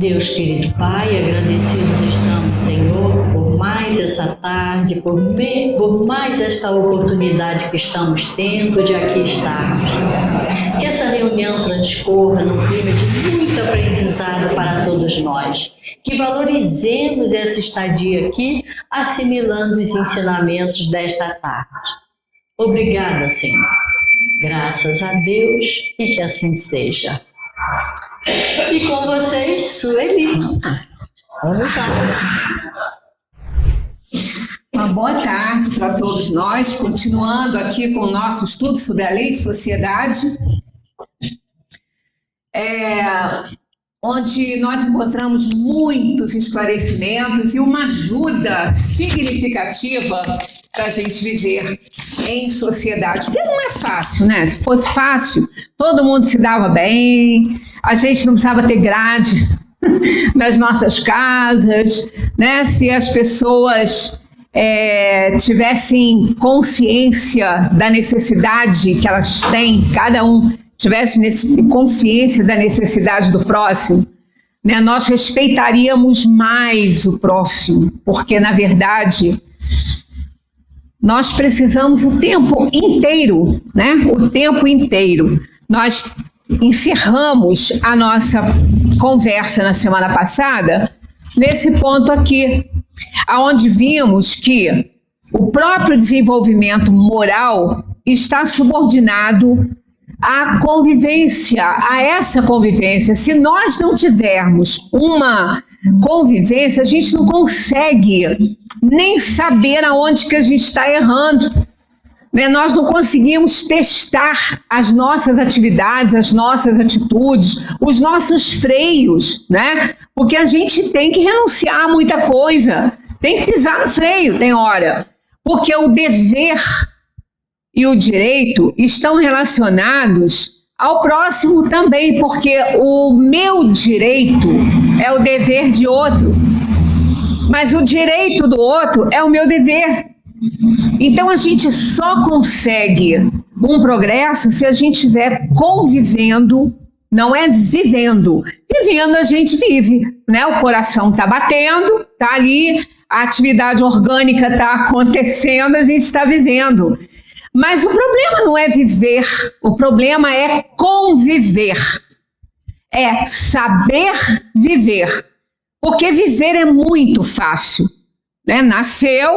Deus querido Pai, agradecidos estamos, Senhor, por mais essa tarde, por mais esta oportunidade que estamos tendo de aqui estarmos. Que essa reunião transcorra num clima de muito aprendizado para todos nós. Que valorizemos essa estadia aqui, assimilando os ensinamentos desta tarde. Obrigada, Senhor. Graças a Deus e que assim seja. E com vocês, Sueli. Vamos lá. Uma boa tarde para todos nós, continuando aqui com o nosso estudo sobre a lei de sociedade, onde nós encontramos muitos esclarecimentos e uma ajuda significativa para a gente viver em sociedade. Porque não é fácil, né? Se fosse fácil, todo mundo se dava bem, a gente não precisava ter grade nas nossas casas, né? Se as pessoas tivessem consciência da necessidade que elas têm, cada um tivesse consciência da necessidade do próximo, né? Nós respeitaríamos mais o próximo, porque, na verdade, nós precisamos o tempo inteiro, né? O tempo inteiro. Nós encerramos a nossa conversa na semana passada nesse ponto aqui, aonde vimos que o próprio desenvolvimento moral está subordinado à convivência, a essa convivência. Se nós não tivermos uma convivência, a gente não consegue nem saber aonde que a gente está errando, né? Nós não conseguimos testar as nossas atividades, as nossas atitudes, os nossos freios, né? Porque a gente tem que renunciar a muita coisa, tem que pisar no freio, tem hora. Porque o dever e o direito estão relacionados ao próximo também, porque o meu direito é o dever de outro, mas o direito do outro é o meu dever. Então a gente só consegue um progresso se a gente estiver convivendo, não é vivendo. Vivendo a gente vive, né? O coração está batendo, está ali, a atividade orgânica está acontecendo, a gente está vivendo. Mas o problema não é viver, o problema é conviver, é saber viver, porque viver é muito fácil, né? Nasceu,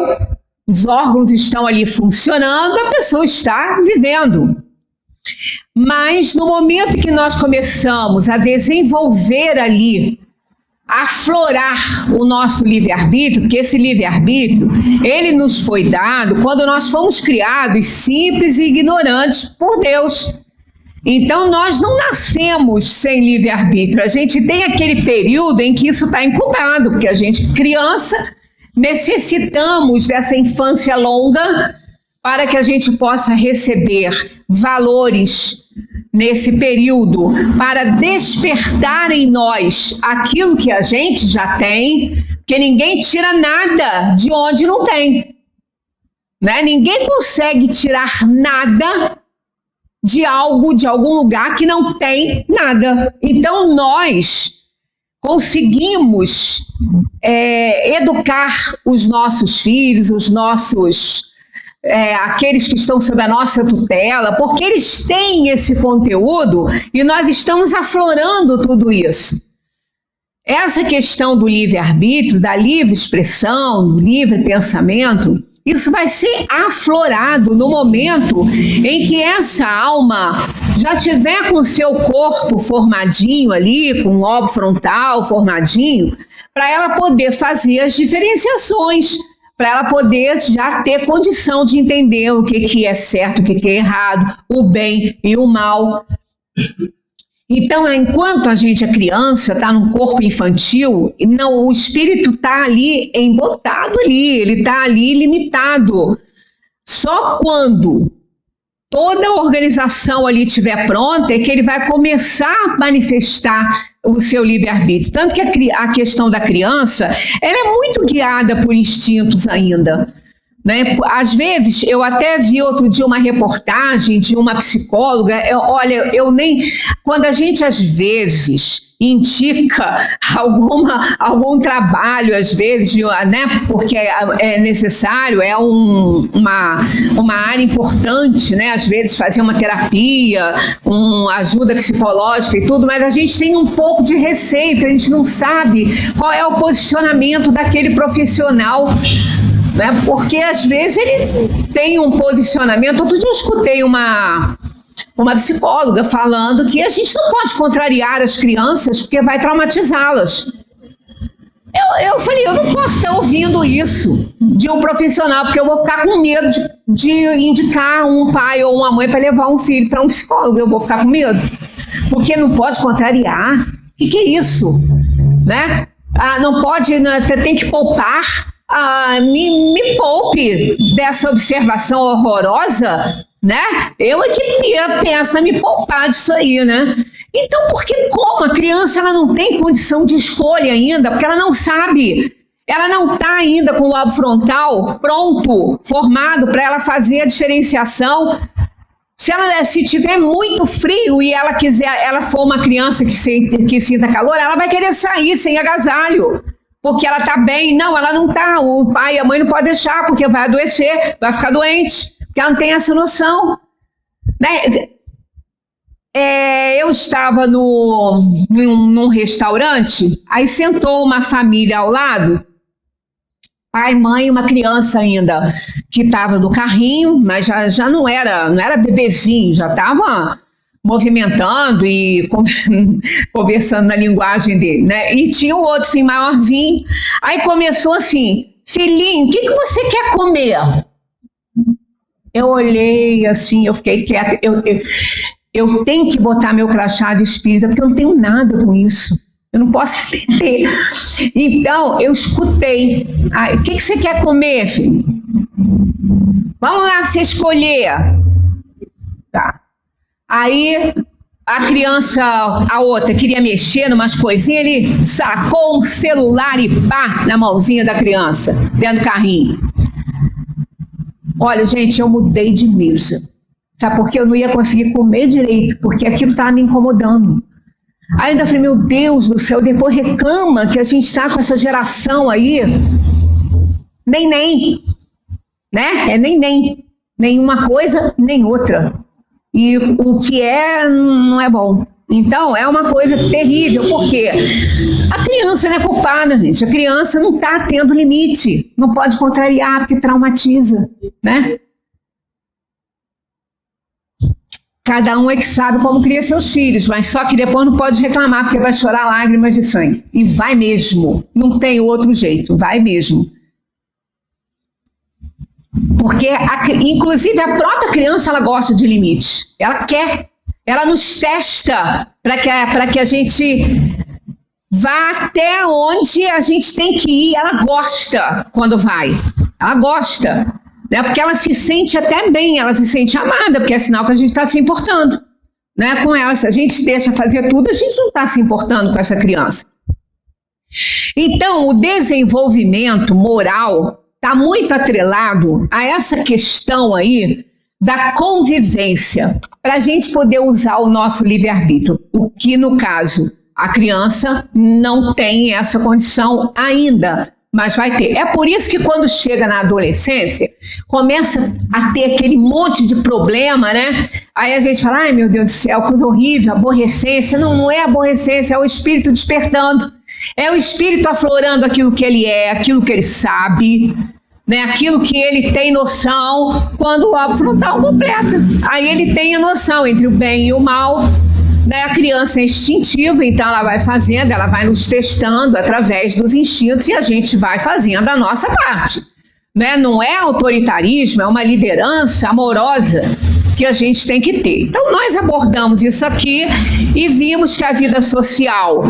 os órgãos estão ali funcionando, a pessoa está vivendo. Mas no momento que nós começamos a desenvolver ali, a aflorar o nosso livre-arbítrio, porque esse livre-arbítrio, ele nos foi dado quando nós fomos criados simples e ignorantes por Deus. Então nós não nascemos sem livre-arbítrio, a gente tem aquele período em que isso está incubado, porque a gente, criança, necessitamos dessa infância longa para que a gente possa receber valores nesse período, para despertar em nós aquilo que a gente já tem, porque ninguém tira nada de onde não tem, né? Ninguém consegue tirar nada de algo, de algum lugar que não tem nada. Então nós conseguimos educar os nossos filhos, os nossos aqueles que estão sob a nossa tutela, porque eles têm esse conteúdo e nós estamos aflorando tudo isso. Essa questão do livre-arbítrio, da livre expressão, do livre pensamento, isso vai ser aflorado no momento em que essa alma já tiver com o seu corpo formadinho ali, com o lobo frontal formadinho, para ela poder fazer as diferenciações, para ela poder já ter condição de entender o que é certo, o que é errado, o bem e o mal. Então, enquanto a gente é criança, está num corpo infantil, não, o espírito está ali embotado ali, ele está ali limitado. Só quando toda a organização ali estiver pronta é que ele vai começar a manifestar o seu livre-arbítrio. Tanto que a questão da criança, ela é muito guiada por instintos ainda, né? Às vezes, eu até vi outro dia uma reportagem de uma psicóloga, olha, quando a gente às vezes indica algum trabalho, às vezes, né, porque é necessário, é uma área importante, né, às vezes fazer uma terapia, uma ajuda psicológica e tudo, mas a gente tem um pouco de receio, porque a gente não sabe qual é o posicionamento daquele profissional, né, porque às vezes ele tem um posicionamento. Outro dia eu escutei uma psicóloga falando que a gente não pode contrariar as crianças porque vai traumatizá-las. Eu falei, eu não posso estar ouvindo isso de um profissional, porque eu vou ficar com medo de indicar um pai ou uma mãe para levar um filho para um psicólogo. Eu vou ficar com medo, porque não pode contrariar. O que é isso? Né? Não pode, tem que poupar. Me poupe dessa observação horrorosa, né? Eu é que penso em me poupar disso aí, né? Então, como a criança ela não tem condição de escolha ainda, porque ela não sabe, ela não está ainda com o lobo frontal pronto, formado para ela fazer a diferenciação. Se tiver muito frio e ela for uma criança que sinta calor, ela vai querer sair sem agasalho, porque ela está bem. Não, ela não está. O pai e a mãe não podem deixar, porque vai adoecer, vai ficar doente, porque ela não tem essa noção, né? Eu estava num restaurante, aí sentou uma família ao lado, pai, mãe e uma criança ainda, que estava no carrinho, mas já não era bebezinho, já estava movimentando e conversando na linguagem dele, né? E tinha o outro assim, maiorzinho. Aí começou assim, filhinho, o que você quer comer? Eu olhei assim, eu fiquei quieta. Eu tenho que botar meu crachá de espírita, porque eu não tenho nada com isso. Eu não posso entender. Então, eu escutei. O que você quer comer, filho? Vamos lá, você escolher. Tá. Aí, a criança, a outra, queria mexer numas coisinhas, ele sacou um celular e pá, na mãozinha da criança, dentro do carrinho. Olha, gente, eu mudei de mesa. Sabe por quê? Eu não ia conseguir comer direito, porque aquilo estava me incomodando. Aí ainda falei, meu Deus do céu, depois reclama que a gente está com essa geração aí, nem, né? É nem, nenhuma coisa, nem outra. E o que não é bom. Então, é uma coisa terrível, porque a criança não é culpada, gente. A criança não está tendo limite. Não pode contrariar, porque traumatiza, né? Cada um é que sabe como cria seus filhos, mas só que depois não pode reclamar, porque vai chorar lágrimas de sangue. E vai mesmo. Não tem outro jeito. Vai mesmo. Porque, inclusive, a própria criança, ela gosta de limites. Ela quer. Ela nos testa para que a gente vá até onde a gente tem que ir. Ela gosta quando vai. Ela gosta. Né? Porque ela se sente até bem, ela se sente amada, porque é sinal que a gente está se importando, né, com ela. Se a gente deixa fazer tudo, a gente não está se importando com essa criança. Então, o desenvolvimento moral está muito atrelado a essa questão aí da convivência, para a gente poder usar o nosso livre-arbítrio, o que, no caso, a criança não tem essa condição ainda, mas vai ter. É por isso que quando chega na adolescência, começa a ter aquele monte de problema, né? Aí a gente fala, ai meu Deus do céu, coisa horrível, aborrecência. Não é aborrecência, é o espírito despertando. É o espírito aflorando aquilo que ele é, aquilo que ele sabe, né? Aquilo que ele tem noção quando o lobo frontal completa. Aí ele tem a noção entre o bem e o mal. Né? A criança é instintiva, então ela vai fazendo, ela vai nos testando através dos instintos e a gente vai fazendo a nossa parte. Né? Não é autoritarismo, é uma liderança amorosa que a gente tem que ter. Então nós abordamos isso aqui e vimos que a vida social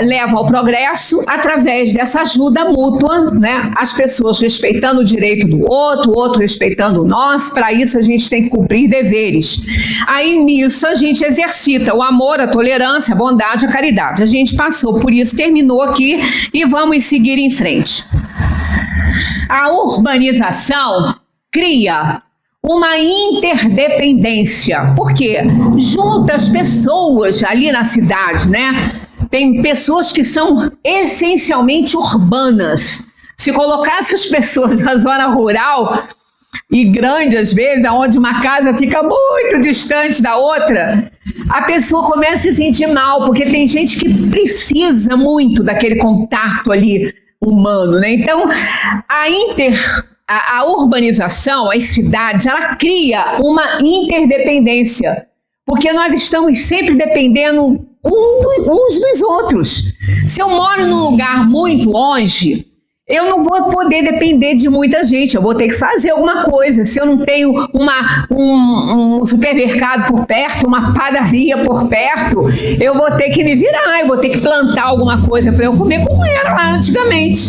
leva ao progresso através dessa ajuda mútua, né? As pessoas respeitando o direito do outro, o outro respeitando o nosso. Para isso a gente tem que cumprir deveres. Aí nisso a gente exercita o amor, a tolerância, a bondade, a caridade. A gente passou por isso, terminou aqui e vamos seguir em frente. A urbanização cria uma interdependência, porque junta as pessoas ali na cidade, né? Tem pessoas que são essencialmente urbanas. Se colocasse as pessoas na zona rural e grande, às vezes, onde uma casa fica muito distante da outra, a pessoa começa a se sentir mal, porque tem gente que precisa muito daquele contato ali humano, né? Então, a urbanização, as cidades, ela cria uma interdependência, porque nós estamos sempre dependendo uns dos outros. Se eu moro num lugar muito longe, eu não vou poder depender de muita gente, eu vou ter que fazer alguma coisa. Se eu não tenho um supermercado por perto, uma padaria por perto, eu vou ter que me virar, eu vou ter que plantar alguma coisa para eu comer, como era lá antigamente.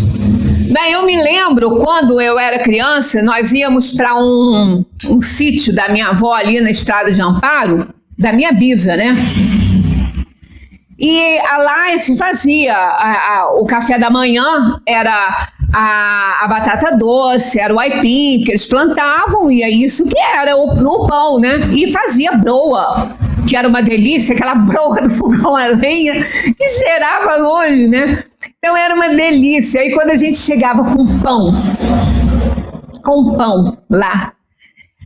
Bem, eu me lembro, quando eu era criança, nós íamos para um sítio da minha avó ali na Estrada de Amparo, da minha bisa, né? E lá se fazia o café da manhã, era a batata doce, era o aipim que eles plantavam, e é isso que era o pão, né? E fazia broa, que era uma delícia, aquela broa do fogão a lenha, que cheirava longe, né? Então era uma delícia. Aí quando a gente chegava com pão lá,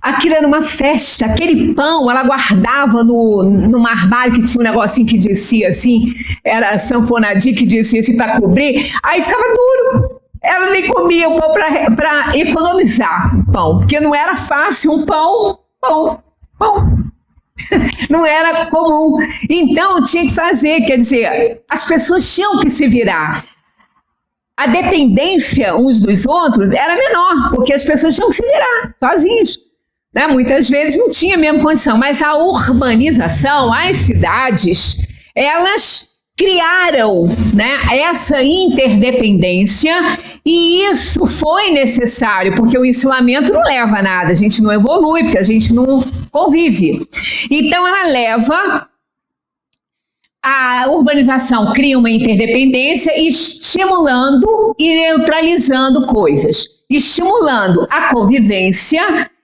aquilo era uma festa. Aquele pão ela guardava no armário que tinha um negocinho que descia assim, era sanfonadinho que descia assim para cobrir, aí ficava duro. Ela nem comia o pão para economizar o pão, porque não era fácil um pão. Não era comum. Então tinha que fazer, quer dizer, as pessoas tinham que se virar. A dependência uns dos outros era menor, porque as pessoas tinham que se virar sozinhas, né? Muitas vezes não tinha a mesma condição, mas a urbanização, as cidades, elas criaram, né, essa interdependência, e isso foi necessário, porque o isolamento não leva a nada, a gente não evolui, porque a gente não convive. Então ela leva, a urbanização cria uma interdependência, estimulando e neutralizando coisas, estimulando a convivência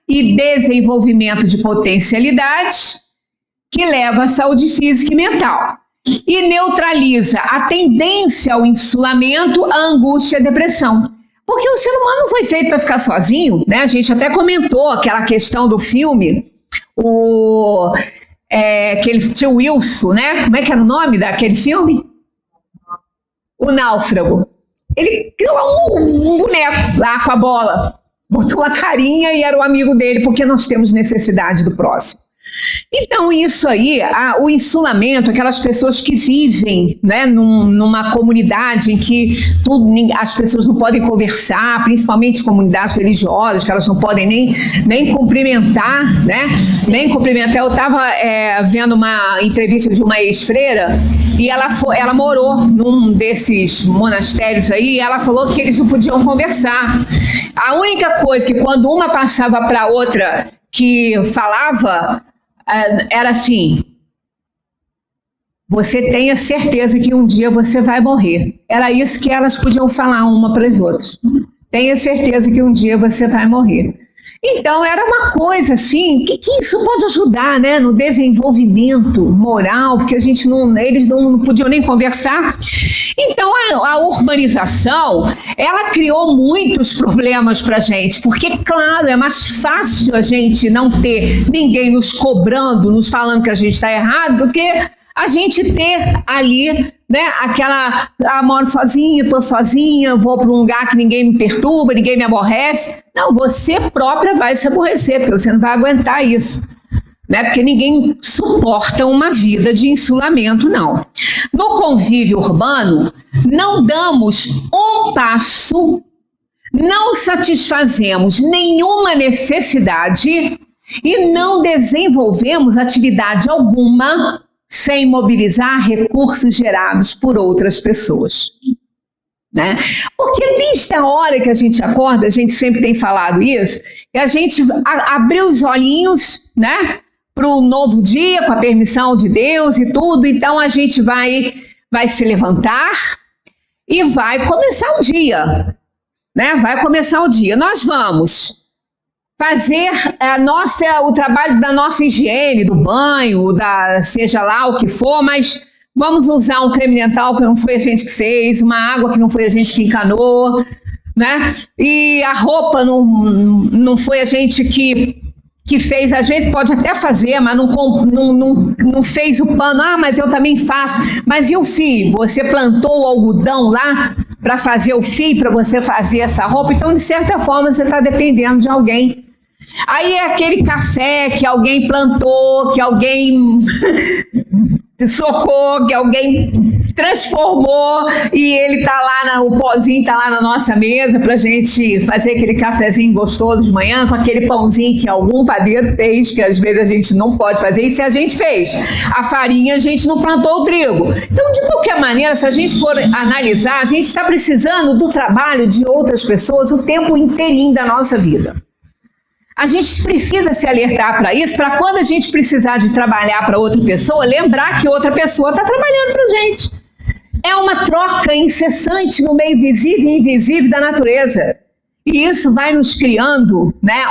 e desenvolvimento de potencialidades, que leva à saúde física e mental. E neutraliza a tendência ao insulamento, a angústia e a depressão. Porque o ser humano não foi feito para ficar sozinho, né? A gente até comentou aquela questão do filme, aquele tio Wilson, né? Como é que era o nome daquele filme? O Náufrago. Ele criou um boneco lá com a bola, botou uma carinha e era o amigo dele, porque nós temos necessidade do próximo. Então isso aí, o insulamento, aquelas pessoas que vivem, né, numa comunidade em que as pessoas não podem conversar, principalmente comunidades religiosas, que elas não podem nem cumprimentar, né? Nem cumprimentar. Eu estava vendo uma entrevista de uma ex-freira e ela morou num desses monastérios aí, e ela falou que eles não podiam conversar. A única coisa que quando uma passava para a outra que falava era assim: você tenha certeza que um dia você vai morrer. Era isso que elas podiam falar uma para as outras. Tenha certeza que um dia você vai morrer. Então era uma coisa assim, que isso pode ajudar, né, no desenvolvimento moral, porque eles não podiam nem conversar. Então a urbanização, ela criou muitos problemas para a gente, porque claro, é mais fácil a gente não ter ninguém nos cobrando, nos falando que a gente está errado, do que a gente ter ali, né, moro sozinha, estou sozinha, vou para um lugar que ninguém me perturba, ninguém me aborrece. Não, você própria vai se aborrecer, porque você não vai aguentar isso, né? Porque ninguém suporta uma vida de insulamento, não. No convívio urbano, não damos um passo, não satisfazemos nenhuma necessidade e não desenvolvemos atividade alguma sem mobilizar recursos gerados por outras pessoas, né? Porque desde a hora que a gente acorda, a gente sempre tem falado isso, que a gente abriu os olhinhos, né, para o novo dia, com a permissão de Deus e tudo. Então a gente vai se levantar e vai começar o dia. né? Vai começar o dia. Nós vamos fazer o trabalho da nossa higiene, do banho, seja lá o que for, mas vamos usar um creme dental que não foi a gente que fez, uma água que não foi a gente que encanou, né? E a roupa não foi a gente que fez. Às vezes pode até fazer, mas não fez o pano. Mas eu também faço. Mas e o fio? Você plantou o algodão lá para fazer o fio, para você fazer essa roupa? Então, de certa forma, você está dependendo de alguém. Aí é aquele café que alguém plantou, que alguém socou, que alguém transformou, e ele tá lá, o pozinho tá lá na nossa mesa pra gente fazer aquele cafezinho gostoso de manhã, com aquele pãozinho que algum padeiro fez, que às vezes a gente não pode fazer, e se a gente fez a farinha, a gente não plantou o trigo. Então, de qualquer maneira, se a gente for analisar, a gente está precisando do trabalho de outras pessoas o tempo inteirinho da nossa vida. A gente precisa se alertar para isso, para quando a gente precisar de trabalhar para outra pessoa, lembrar que outra pessoa está trabalhando para a gente. É uma troca incessante no meio visível e invisível da natureza. E isso vai nos criando, né,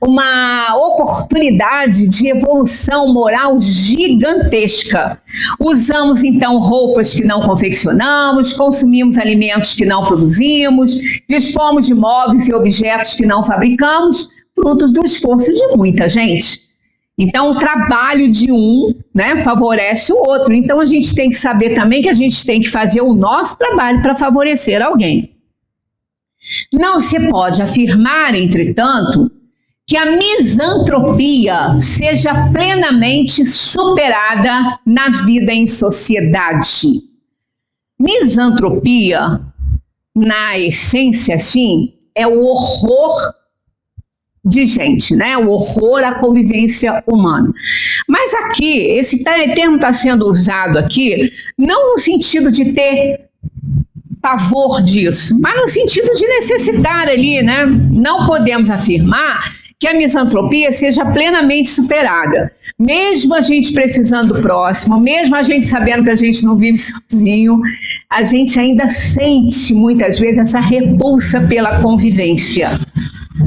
uma oportunidade de evolução moral gigantesca. Usamos, então, roupas que não confeccionamos, consumimos alimentos que não produzimos, dispomos de móveis e objetos que não fabricamos, frutos do esforço de muita gente. Então, o trabalho de um, né, favorece o outro. Então, a gente tem que saber também que a gente tem que fazer o nosso trabalho para favorecer alguém. Não se pode afirmar, entretanto, que a misantropia seja plenamente superada na vida em sociedade. Misantropia, na essência, sim, é o horror de gente, né? O horror à convivência humana. Mas aqui, esse termo está sendo usado aqui, não no sentido de ter pavor disso, mas no sentido de necessitar ali, né? Não podemos afirmar que a misantropia seja plenamente superada. Mesmo a gente precisando do próximo, mesmo a gente sabendo que a gente não vive sozinho, a gente ainda sente muitas vezes essa repulsa pela convivência,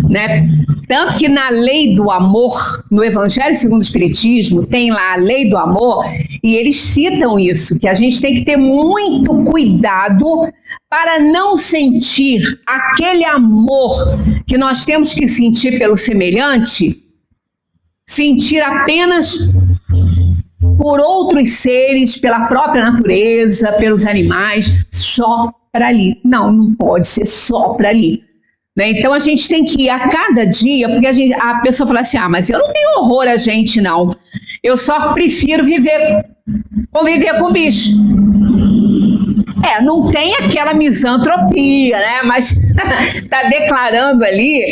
né? Tanto que na lei do amor, no Evangelho segundo o Espiritismo, tem lá a lei do amor, e eles citam isso, que a gente tem que ter muito cuidado para não sentir aquele amor que nós temos que sentir pelo semelhante, sentir apenas por outros seres, pela própria natureza, pelos animais, só para ali. Não pode ser só para ali. Né? Então a gente tem que ir a cada dia, porque a pessoa fala assim, mas eu não tenho horror a gente, não. Eu só prefiro conviver com bicho. Não tem aquela misantropia, né? Mas está declarando ali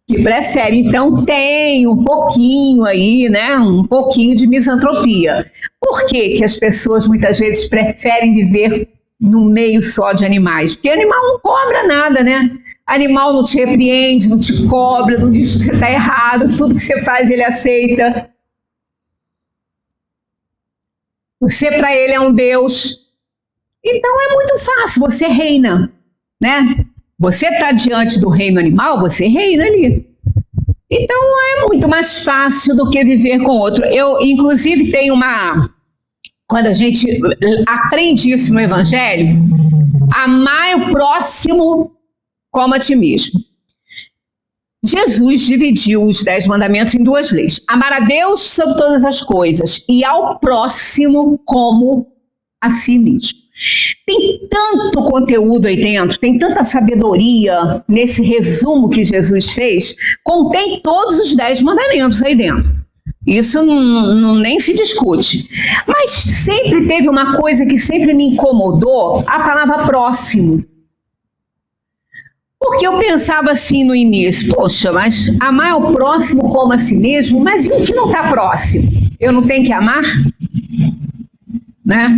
que prefere. Então tem um pouquinho aí, né? Um pouquinho de misantropia. Por que as pessoas muitas vezes preferem viver no meio só de animais? Porque animal não cobra nada, né? Animal não te repreende, não te cobra, não diz que você está errado, tudo que você faz ele aceita. Você para ele é um Deus. Então é muito fácil, você reina, né? Você está diante do reino animal, você reina ali. Então é muito mais fácil do que viver com outro. Eu, inclusive, tenho quando a gente aprende isso no Evangelho, amar o próximo como a ti mesmo. Jesus dividiu os 10 mandamentos em 2 leis. Amar a Deus sobre todas as coisas e ao próximo como a si mesmo. Tem tanto conteúdo aí dentro, tem tanta sabedoria nesse resumo que Jesus fez, contém todos os 10 mandamentos aí dentro. Isso nem se discute. Mas sempre teve uma coisa que sempre me incomodou, a palavra próximo. Porque eu pensava assim no início, poxa, mas amar o próximo como a si mesmo, mas e o que não está próximo? Eu não tenho que amar? Né?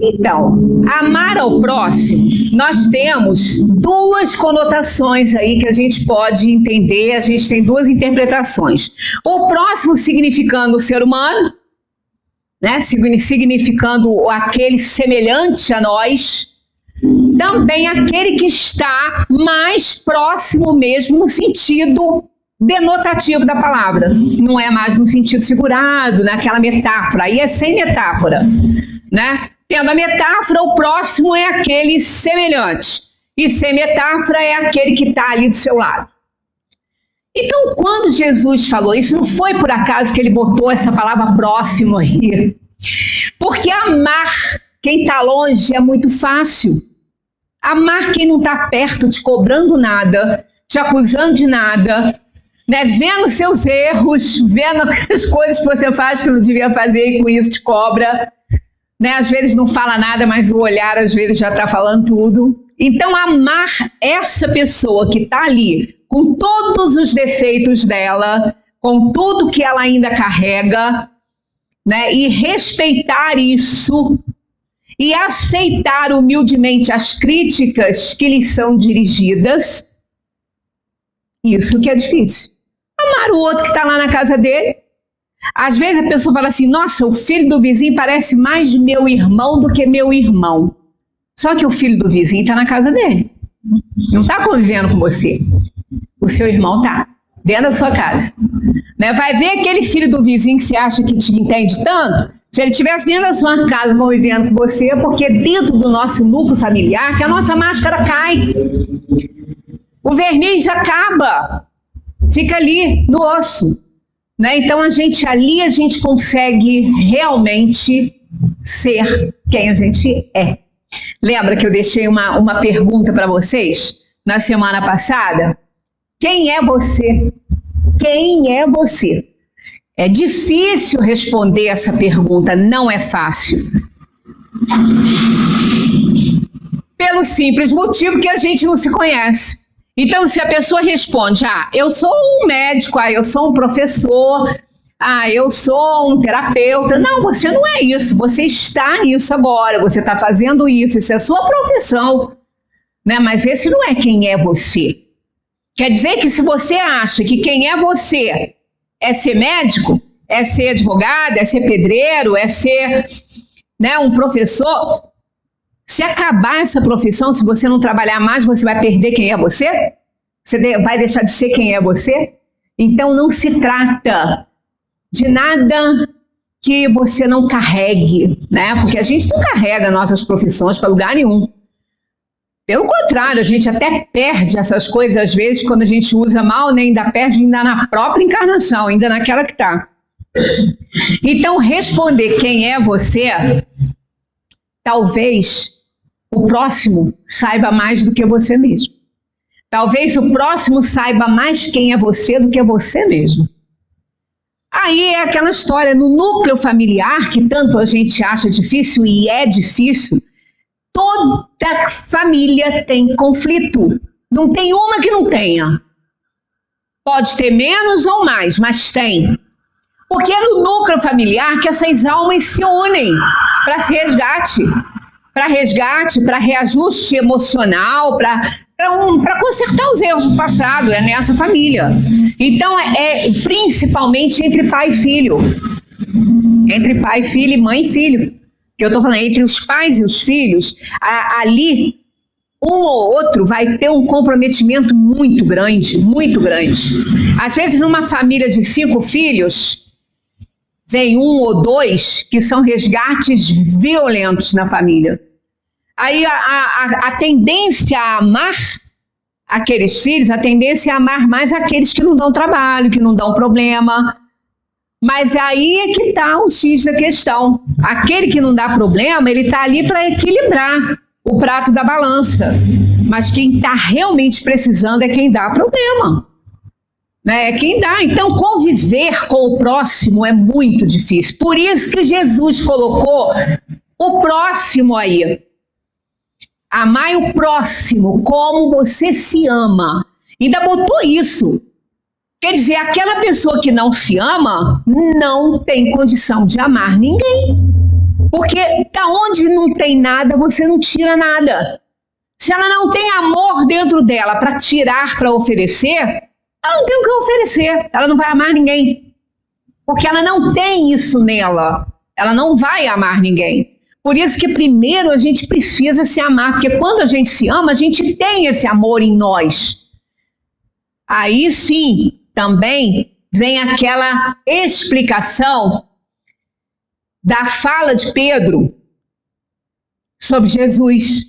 Então, amar ao próximo, nós temos 2 conotações aí que a gente pode entender, a gente tem 2 interpretações. O próximo significando o ser humano, né? Significando aquele semelhante a nós, também aquele que está mais próximo mesmo no sentido denotativo da palavra. Não é mais no sentido figurado, naquela metáfora. Aí é sem metáfora, né? Tendo a metáfora, o próximo é aquele semelhante. E sem metáfora é aquele que está ali do seu lado. Então, quando Jesus falou isso, não foi por acaso que ele botou essa palavra próximo aí. Porque amar quem está longe é muito fácil. Amar quem não está perto, te cobrando nada, te acusando de nada, né? Vendo seus erros, vendo as coisas que você faz que não devia fazer e com isso te cobra. Né? Às vezes não fala nada, mas o olhar às vezes já está falando tudo. Então, amar essa pessoa que está ali, com todos os defeitos dela, com tudo que ela ainda carrega, né? E respeitar isso e aceitar humildemente as críticas que lhes são dirigidas, isso que é difícil. Amar o outro que está lá na casa dele. Às vezes a pessoa fala assim, nossa, o filho do vizinho parece mais meu irmão do que meu irmão. Só que o filho do vizinho está na casa dele. Não está convivendo com você. O seu irmão está dentro da sua casa. Né? Vai ver aquele filho do vizinho que você acha que te entende tanto, se ele estivesse dentro da sua casa convivendo com você, porque dentro do nosso núcleo familiar que a nossa máscara cai. O verniz acaba. Fica ali no osso. Né? Então, a gente consegue realmente ser quem a gente é. Lembra que eu deixei uma pergunta para vocês na semana passada? Quem é você? Quem é você? É difícil responder essa pergunta, não é fácil. Pelo simples motivo que a gente não se conhece. Então, se a pessoa responde, eu sou um médico, eu sou um professor, eu sou um terapeuta. Não, você não é isso, você está nisso agora, você está fazendo isso é a sua profissão. Né? Mas esse não é quem é você. Quer dizer que se você acha que quem é você é ser médico, é ser advogado, é ser pedreiro, é ser, né, um professor, se acabar essa profissão, se você não trabalhar mais, você vai perder quem é você? Você vai deixar de ser quem é você? Então não se trata de nada que você não carregue, né? Porque a gente não carrega nossas profissões para lugar nenhum. Pelo contrário, a gente até perde essas coisas às vezes quando a gente usa mal, né? Ainda perde ainda na própria encarnação, ainda naquela que está. Então, responder quem é você, talvez o próximo saiba mais do que você mesmo. Talvez o próximo saiba mais quem é você do que você mesmo. Aí é aquela história, no núcleo familiar, que tanto a gente acha difícil e é difícil, toda família tem conflito. Não tem uma que não tenha. Pode ter menos ou mais, mas tem. Porque é no núcleo familiar que essas almas se unem para resgate. Para resgate, para reajuste emocional, para consertar os erros do passado, é nessa família. Então, é principalmente entre pai e filho. Entre pai e filho e mãe e filho. Que eu estou falando, entre os pais e os filhos, ali, um ou outro vai ter um comprometimento muito grande, muito grande. Às vezes, numa família de 5 filhos, vem 1 ou 2 que são resgates violentos na família. Aí a tendência a amar aqueles filhos, a tendência é amar mais aqueles que não dão trabalho, que não dão problema. Mas aí é que está o X da questão. Aquele que não dá problema, ele está ali para equilibrar o prato da balança. Mas quem está realmente precisando é quem dá problema. Né? É quem dá. Então, conviver com o próximo é muito difícil. Por isso que Jesus colocou o próximo aí. Amai o próximo como você se ama. Ainda botou isso. Quer dizer, aquela pessoa que não se ama não tem condição de amar ninguém. Porque da onde não tem nada, você não tira nada. Se ela não tem amor dentro dela para tirar, para oferecer, ela não tem o que oferecer. Ela não vai amar ninguém. Porque ela não tem isso nela. Ela não vai amar ninguém. Por isso que primeiro a gente precisa se amar, porque quando a gente se ama, a gente tem esse amor em nós. Aí sim, também vem aquela explicação da fala de Pedro sobre Jesus,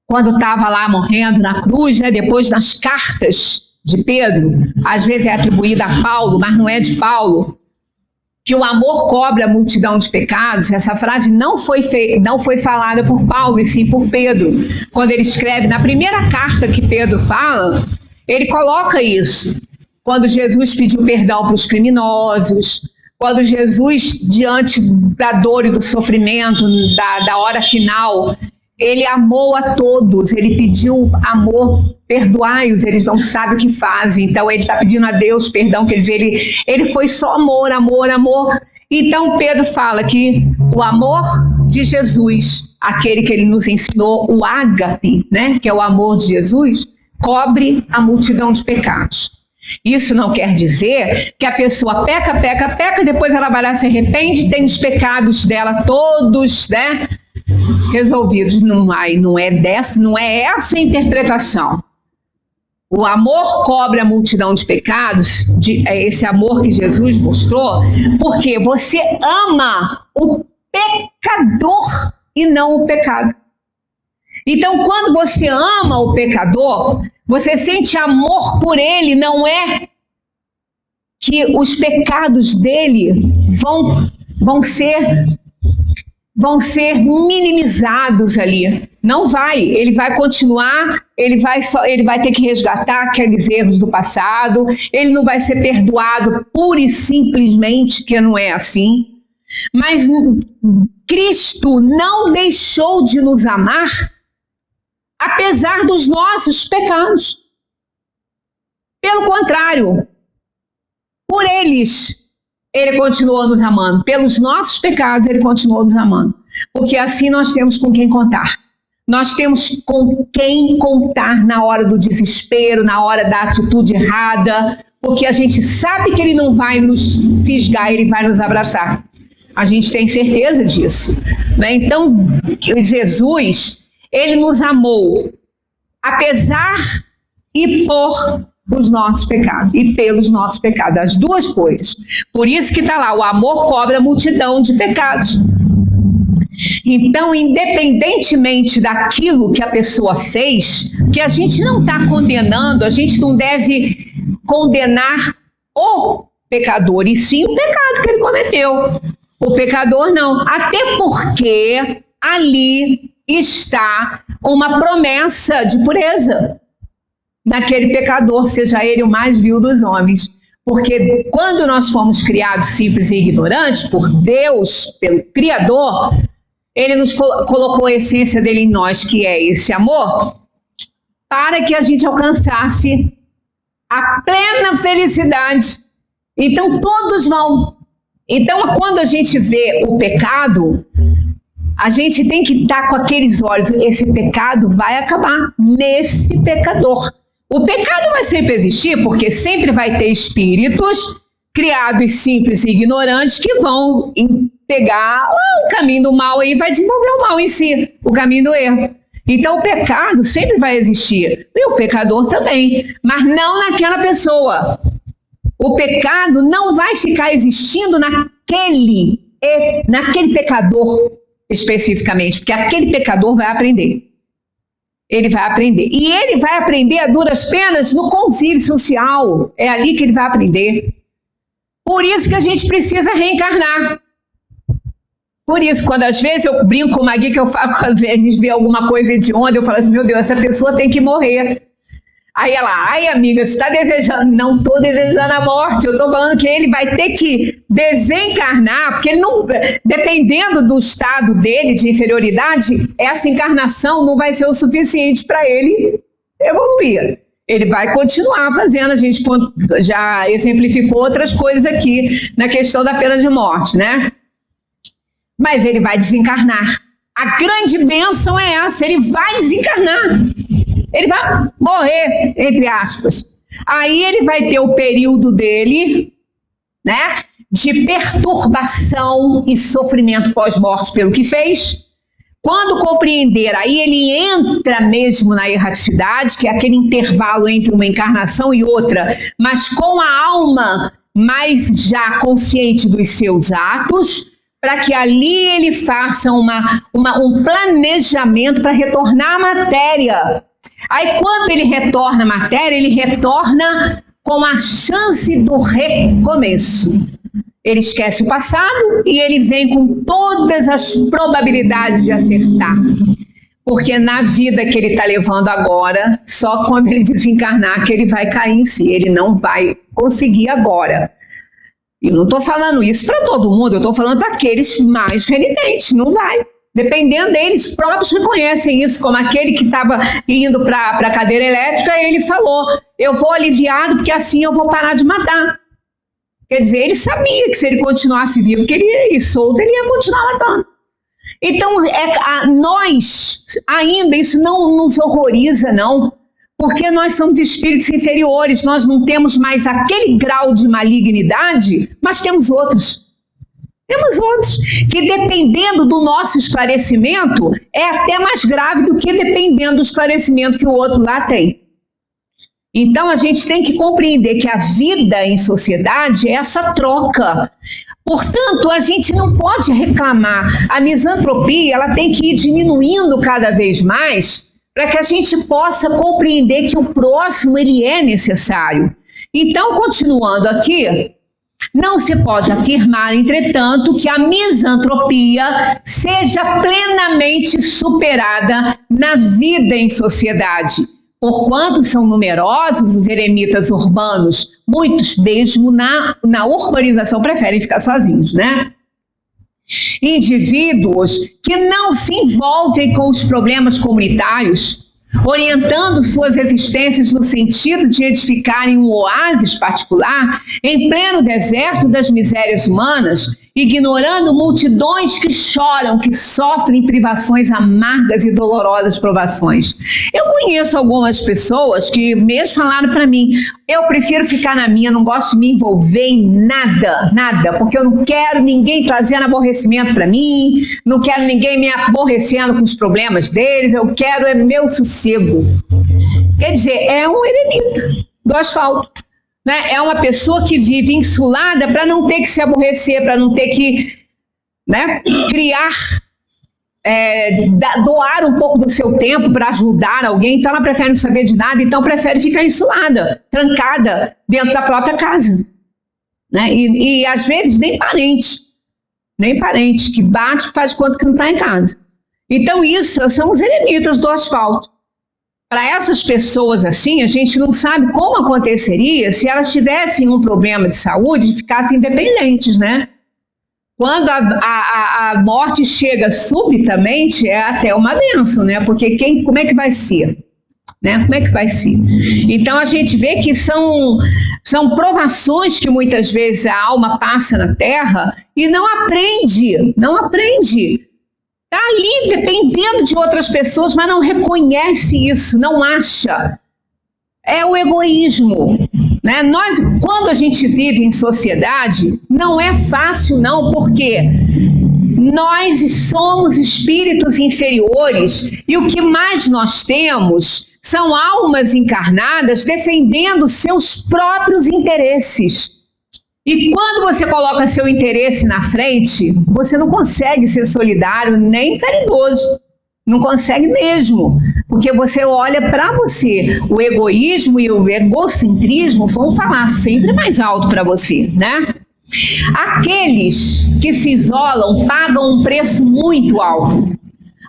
quando estava lá morrendo na cruz, né, depois das cartas de Pedro, às vezes é atribuída a Paulo, mas não é de Paulo, que o amor cobre a multidão de pecados. Essa frase não foi falada por Paulo, e sim por Pedro. Quando ele escreve, na primeira carta que Pedro fala, ele coloca isso. Quando Jesus pediu perdão para os criminosos, quando Jesus, diante da dor e do sofrimento, da hora final, ele amou a todos, ele pediu amor, perdoai-os, eles não sabem o que fazem. Então ele está pedindo a Deus perdão, quer dizer, ele foi só amor, amor, amor. Então Pedro fala que o amor de Jesus, aquele que ele nos ensinou, o ágape, né, que é o amor de Jesus, cobre a multidão de pecados. Isso não quer dizer que a pessoa peca, depois ela vai lá, se arrepende, tem os pecados dela todos, né, resolvidos. Não é essa a interpretação. O amor cobre a multidão de pecados, esse amor que Jesus mostrou, porque você ama o pecador e não o pecado. Então, quando você ama o pecador, você sente amor por ele, não é que os pecados dele vão ser minimizados ali. Não vai, ele vai continuar, ele vai ter que resgatar aqueles erros do passado, ele não vai ser perdoado pura e simplesmente, que não é assim. Mas Cristo não deixou de nos amar apesar dos nossos pecados. Pelo contrário, por eles, ele continuou nos amando. Pelos nossos pecados, ele continuou nos amando. Porque assim nós temos com quem contar. Nós temos com quem contar na hora do desespero, na hora da atitude errada, porque a gente sabe que ele não vai nos fisgar, ele vai nos abraçar. A gente tem certeza disso, né? Então, Jesus, ele nos amou, apesar e por os nossos pecados, e pelos nossos pecados, as duas coisas. Por isso que está lá, o amor cobre a multidão de pecados. Então, independentemente daquilo que a pessoa fez, que a gente não está condenando, a gente não deve condenar o pecador, e sim o pecado que ele cometeu. O pecador não, até porque ali está uma promessa de pureza naquele pecador, seja ele o mais vil dos homens. Porque quando nós fomos criados simples e ignorantes por Deus, pelo Criador, ele nos colocou a essência dele em nós, que é esse amor, para que a gente alcançasse a plena felicidade. Então todos vão. Então quando a gente vê o pecado, a gente tem que estar com aqueles olhos, esse pecado vai acabar nesse pecador. O pecado vai sempre existir, porque sempre vai ter espíritos criados simples e ignorantes que vão pegar o caminho do mal e vai desenvolver o mal em si, o caminho do erro. Então o pecado sempre vai existir, e o pecador também, mas não naquela pessoa. O pecado não vai ficar existindo naquele pecador especificamente, porque aquele pecador vai aprender. Ele vai aprender. E ele vai aprender a duras penas no convívio social. É ali que ele vai aprender. Por isso que a gente precisa reencarnar. Por isso, quando às vezes eu brinco com uma guia que eu falo, quando a gente vê alguma coisa de onda, eu falo assim, meu Deus, essa pessoa tem que morrer. Aí ela, ai amiga, você está desejando? Não estou desejando a morte, eu estou falando que ele vai ter que desencarnar, porque ele não, dependendo do estado dele de inferioridade, essa encarnação não vai ser o suficiente para ele evoluir. Ele vai continuar fazendo, a gente já exemplificou outras coisas aqui na questão da pena de morte, né? Mas ele vai desencarnar. A grande bênção é essa, ele vai desencarnar. Ele vai morrer, entre aspas. Aí ele vai ter o período dele, né? de perturbação e sofrimento pós-morte pelo que fez. Quando compreender, aí ele entra mesmo na erraticidade, que é aquele intervalo entre uma encarnação e outra, mas com a alma mais já consciente dos seus atos, para que ali ele faça um planejamento para retornar à matéria. Aí quando ele retorna à matéria, ele retorna com a chance do recomeço. Ele esquece o passado e ele vem com todas as probabilidades de acertar. Porque na vida que ele está levando agora, só quando ele desencarnar que ele vai cair em si. Ele não vai conseguir agora. Eu não estou falando isso para todo mundo, eu estou falando para aqueles mais renitentes. Não vai. Dependendo deles, próprios reconhecem isso, como aquele que estava indo para a cadeira elétrica e ele falou, eu vou aliviado porque assim eu vou parar de matar. Quer dizer, ele sabia que se ele continuasse vivo, que ele ia ir solto, ele ia continuar matando. Então, nós, ainda, isso não nos horroriza, não, porque nós somos espíritos inferiores, nós não temos mais aquele grau de malignidade, mas temos outros. Temos outros, que dependendo do nosso esclarecimento, é até mais grave do que dependendo do esclarecimento que o outro lá tem. Então, a gente tem que compreender que a vida em sociedade é essa troca. Portanto, a gente não pode reclamar. A misantropia, ela tem que ir diminuindo cada vez mais para que a gente possa compreender que o próximo, ele é necessário. Então, continuando aqui, não se pode afirmar, entretanto, que a misantropia seja plenamente superada na vida em sociedade. Porquanto são numerosos os eremitas urbanos, muitos mesmo na urbanização preferem ficar sozinhos, né? Indivíduos que não se envolvem com os problemas comunitários, orientando suas existências no sentido de edificarem um oásis particular em pleno deserto das misérias humanas, ignorando multidões que choram, que sofrem privações amargas e dolorosas provações. Eu conheço algumas pessoas que mesmo falaram para mim, eu prefiro ficar na minha, não gosto de me envolver em nada, porque eu não quero ninguém trazendo aborrecimento para mim, não quero ninguém me aborrecendo com os problemas deles, eu quero meu sossego. Quer dizer, é um eremita do asfalto. Né? É uma pessoa que vive insulada para não ter que se aborrecer, para não ter que, né, criar, doar um pouco do seu tempo para ajudar alguém. Então ela prefere não saber de nada, então prefere ficar insulada, trancada dentro da própria casa. Né? E às vezes nem parente que bate faz de conta que não está em casa. Então isso são os eremitas do asfalto. Para essas pessoas assim, a gente não sabe como aconteceria se elas tivessem um problema de saúde e ficassem independentes, né? Quando a morte chega subitamente, é até uma bênção, né? Porque como é que vai ser? Né? Como é que vai ser? Então a gente vê que são provações que muitas vezes a alma passa na Terra e não aprende. Está ali dependendo de outras pessoas, mas não reconhece isso, não acha. É o egoísmo. Né? Quando a gente vive em sociedade, não é fácil não, porque nós somos espíritos inferiores e o que mais nós temos são almas encarnadas defendendo seus próprios interesses. E quando você coloca seu interesse na frente, você não consegue ser solidário nem caridoso. Não consegue mesmo. Porque você olha para você. O egoísmo e o egocentrismo vão falar sempre mais alto para você, né? Aqueles que se isolam pagam um preço muito alto.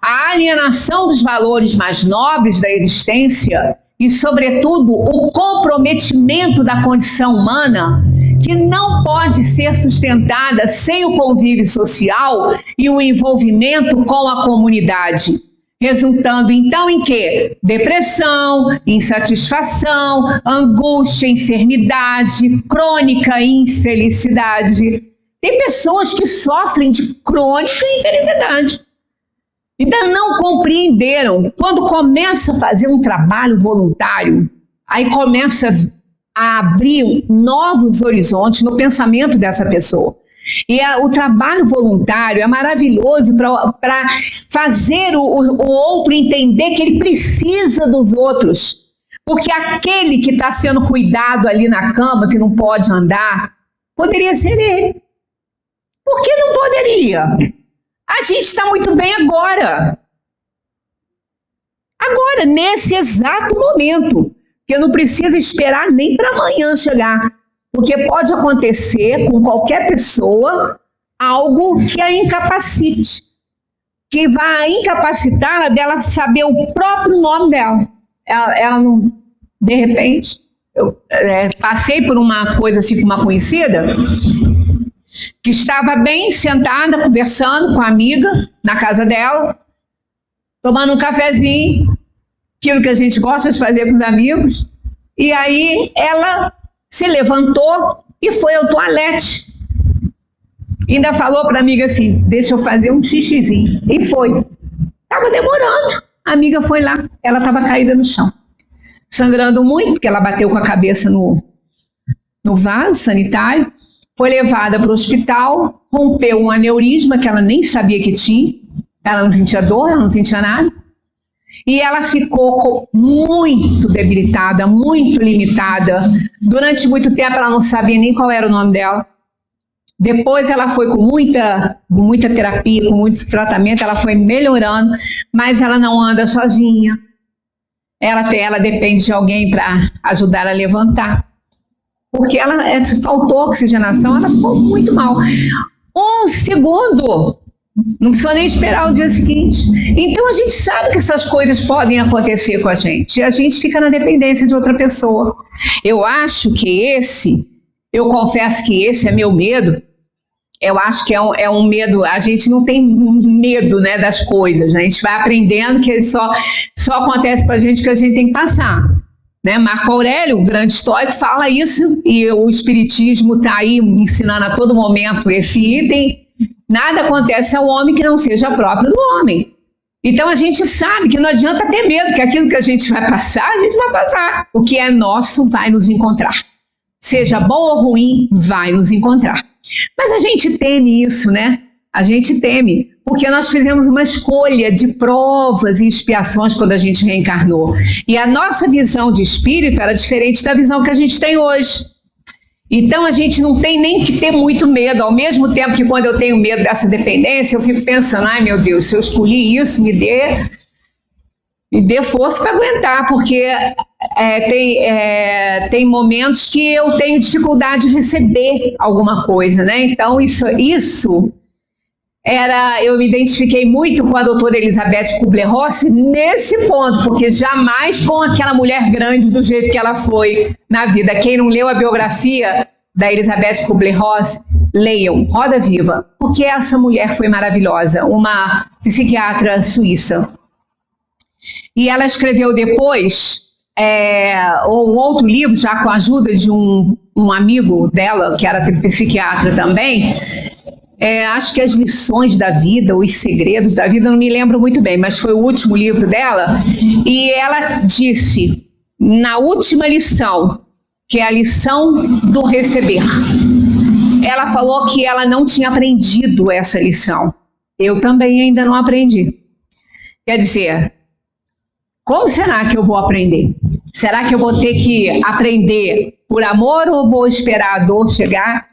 A alienação dos valores mais nobres da existência e, sobretudo, o comprometimento da condição humana, que não pode ser sustentada sem o convívio social e o envolvimento com a comunidade, resultando então em quê? Depressão, insatisfação, angústia, enfermidade, crônica infelicidade. Tem pessoas que sofrem de crônica infelicidade. Então não compreenderam. Quando começa a fazer um trabalho voluntário, aí começa a abrir novos horizontes no pensamento dessa pessoa. E o trabalho voluntário é maravilhoso para fazer o outro entender que ele precisa dos outros. Porque aquele que está sendo cuidado ali na cama, que não pode andar, poderia ser ele. Por que não poderia? A gente está muito bem agora. Agora, nesse exato momento. Que eu não preciso esperar nem para amanhã chegar. Porque pode acontecer com qualquer pessoa algo que a incapacite. Que vai incapacitá-la dela saber o próprio nome dela. Ela não... De repente, eu passei por uma coisa assim com uma conhecida que estava bem sentada, conversando com a amiga na casa dela, tomando um cafezinho, aquilo que a gente gosta de fazer com os amigos, e aí ela se levantou e foi ao toalete. Ainda falou para a amiga assim, deixa eu fazer um xixizinho. E foi. Estava demorando. A amiga foi lá, ela estava caída no chão. Sangrando muito, porque ela bateu com a cabeça no vaso sanitário. Foi levada para o hospital, rompeu um aneurisma que ela nem sabia que tinha. Ela não sentia dor, ela não sentia nada. E ela ficou muito debilitada, muito limitada. Durante muito tempo ela não sabia nem qual era o nome dela. Depois ela foi com muita terapia, com muito tratamento, ela foi melhorando, mas ela não anda sozinha. Ela depende de alguém para ajudar a levantar. Porque ela faltou oxigenação, ela ficou muito mal. Um segundo, não precisa nem esperar o dia seguinte. Então a gente sabe que essas coisas podem acontecer com a gente. E a gente fica na dependência de outra pessoa. Eu acho que eu confesso que esse é meu medo. Eu acho que é um medo, a gente não tem medo, né, das coisas, né? A gente vai aprendendo que só acontece com a gente que a gente tem que passar. Né? Marco Aurélio, o grande estoico, fala isso, e o espiritismo está aí ensinando a todo momento esse item. Nada acontece ao homem que não seja próprio do homem. Então a gente sabe que não adianta ter medo, que aquilo que a gente vai passar, a gente vai passar. O que é nosso vai nos encontrar. Seja bom ou ruim, vai nos encontrar. Mas a gente teme isso, né? A gente teme, porque nós fizemos uma escolha de provas e expiações quando a gente reencarnou. E a nossa visão de espírito era diferente da visão que a gente tem hoje. Então a gente não tem nem que ter muito medo. Ao mesmo tempo que quando eu tenho medo dessa dependência, eu fico pensando, ai meu Deus, se eu escolhi isso, me dê força para aguentar, porque tem momentos que eu tenho dificuldade de receber alguma coisa, né? Então eu me identifiquei muito com a doutora Elizabeth Kubler-Ross nesse ponto, porque jamais com aquela mulher grande do jeito que ela foi na vida. Quem não leu a biografia da Elizabeth Kubler-Ross, leiam, Roda Viva, porque essa mulher foi maravilhosa, uma psiquiatra suíça. E ela escreveu depois um outro livro, já com a ajuda de um amigo dela, que era psiquiatra também, acho que As Lições da Vida, Os Segredos da Vida, não me lembro muito bem, mas foi o último livro dela, e ela disse, na última lição, que é a lição do receber, ela falou que ela não tinha aprendido essa lição. Eu também ainda não aprendi. Quer dizer, como será que eu vou aprender? Será que eu vou ter que aprender por amor ou vou esperar a dor chegar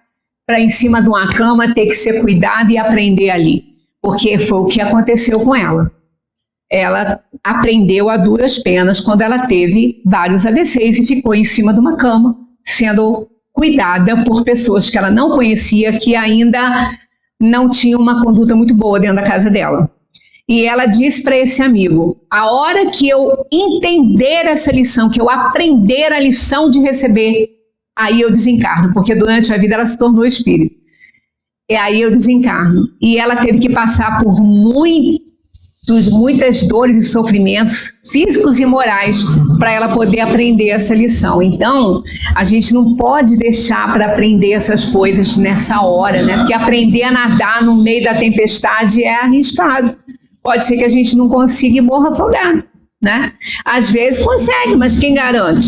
para em cima de uma cama ter que ser cuidada e aprender ali? Porque foi o que aconteceu com ela. Ela aprendeu a duras penas quando ela teve vários AVCs e ficou em cima de uma cama, sendo cuidada por pessoas que ela não conhecia, que ainda não tinham uma conduta muito boa dentro da casa dela. E ela disse para esse amigo, a hora que eu entender essa lição, que eu aprender a lição de receber, aí eu desencarno, porque durante a vida ela se tornou espírito. E aí eu desencarno. E ela teve que passar por muitas dores e sofrimentos físicos e morais para ela poder aprender essa lição. Então, a gente não pode deixar para aprender essas coisas nessa hora, né? Porque aprender a nadar no meio da tempestade é arriscado. Pode ser que a gente não consiga e morra afogado, né? Às vezes consegue, mas quem garante?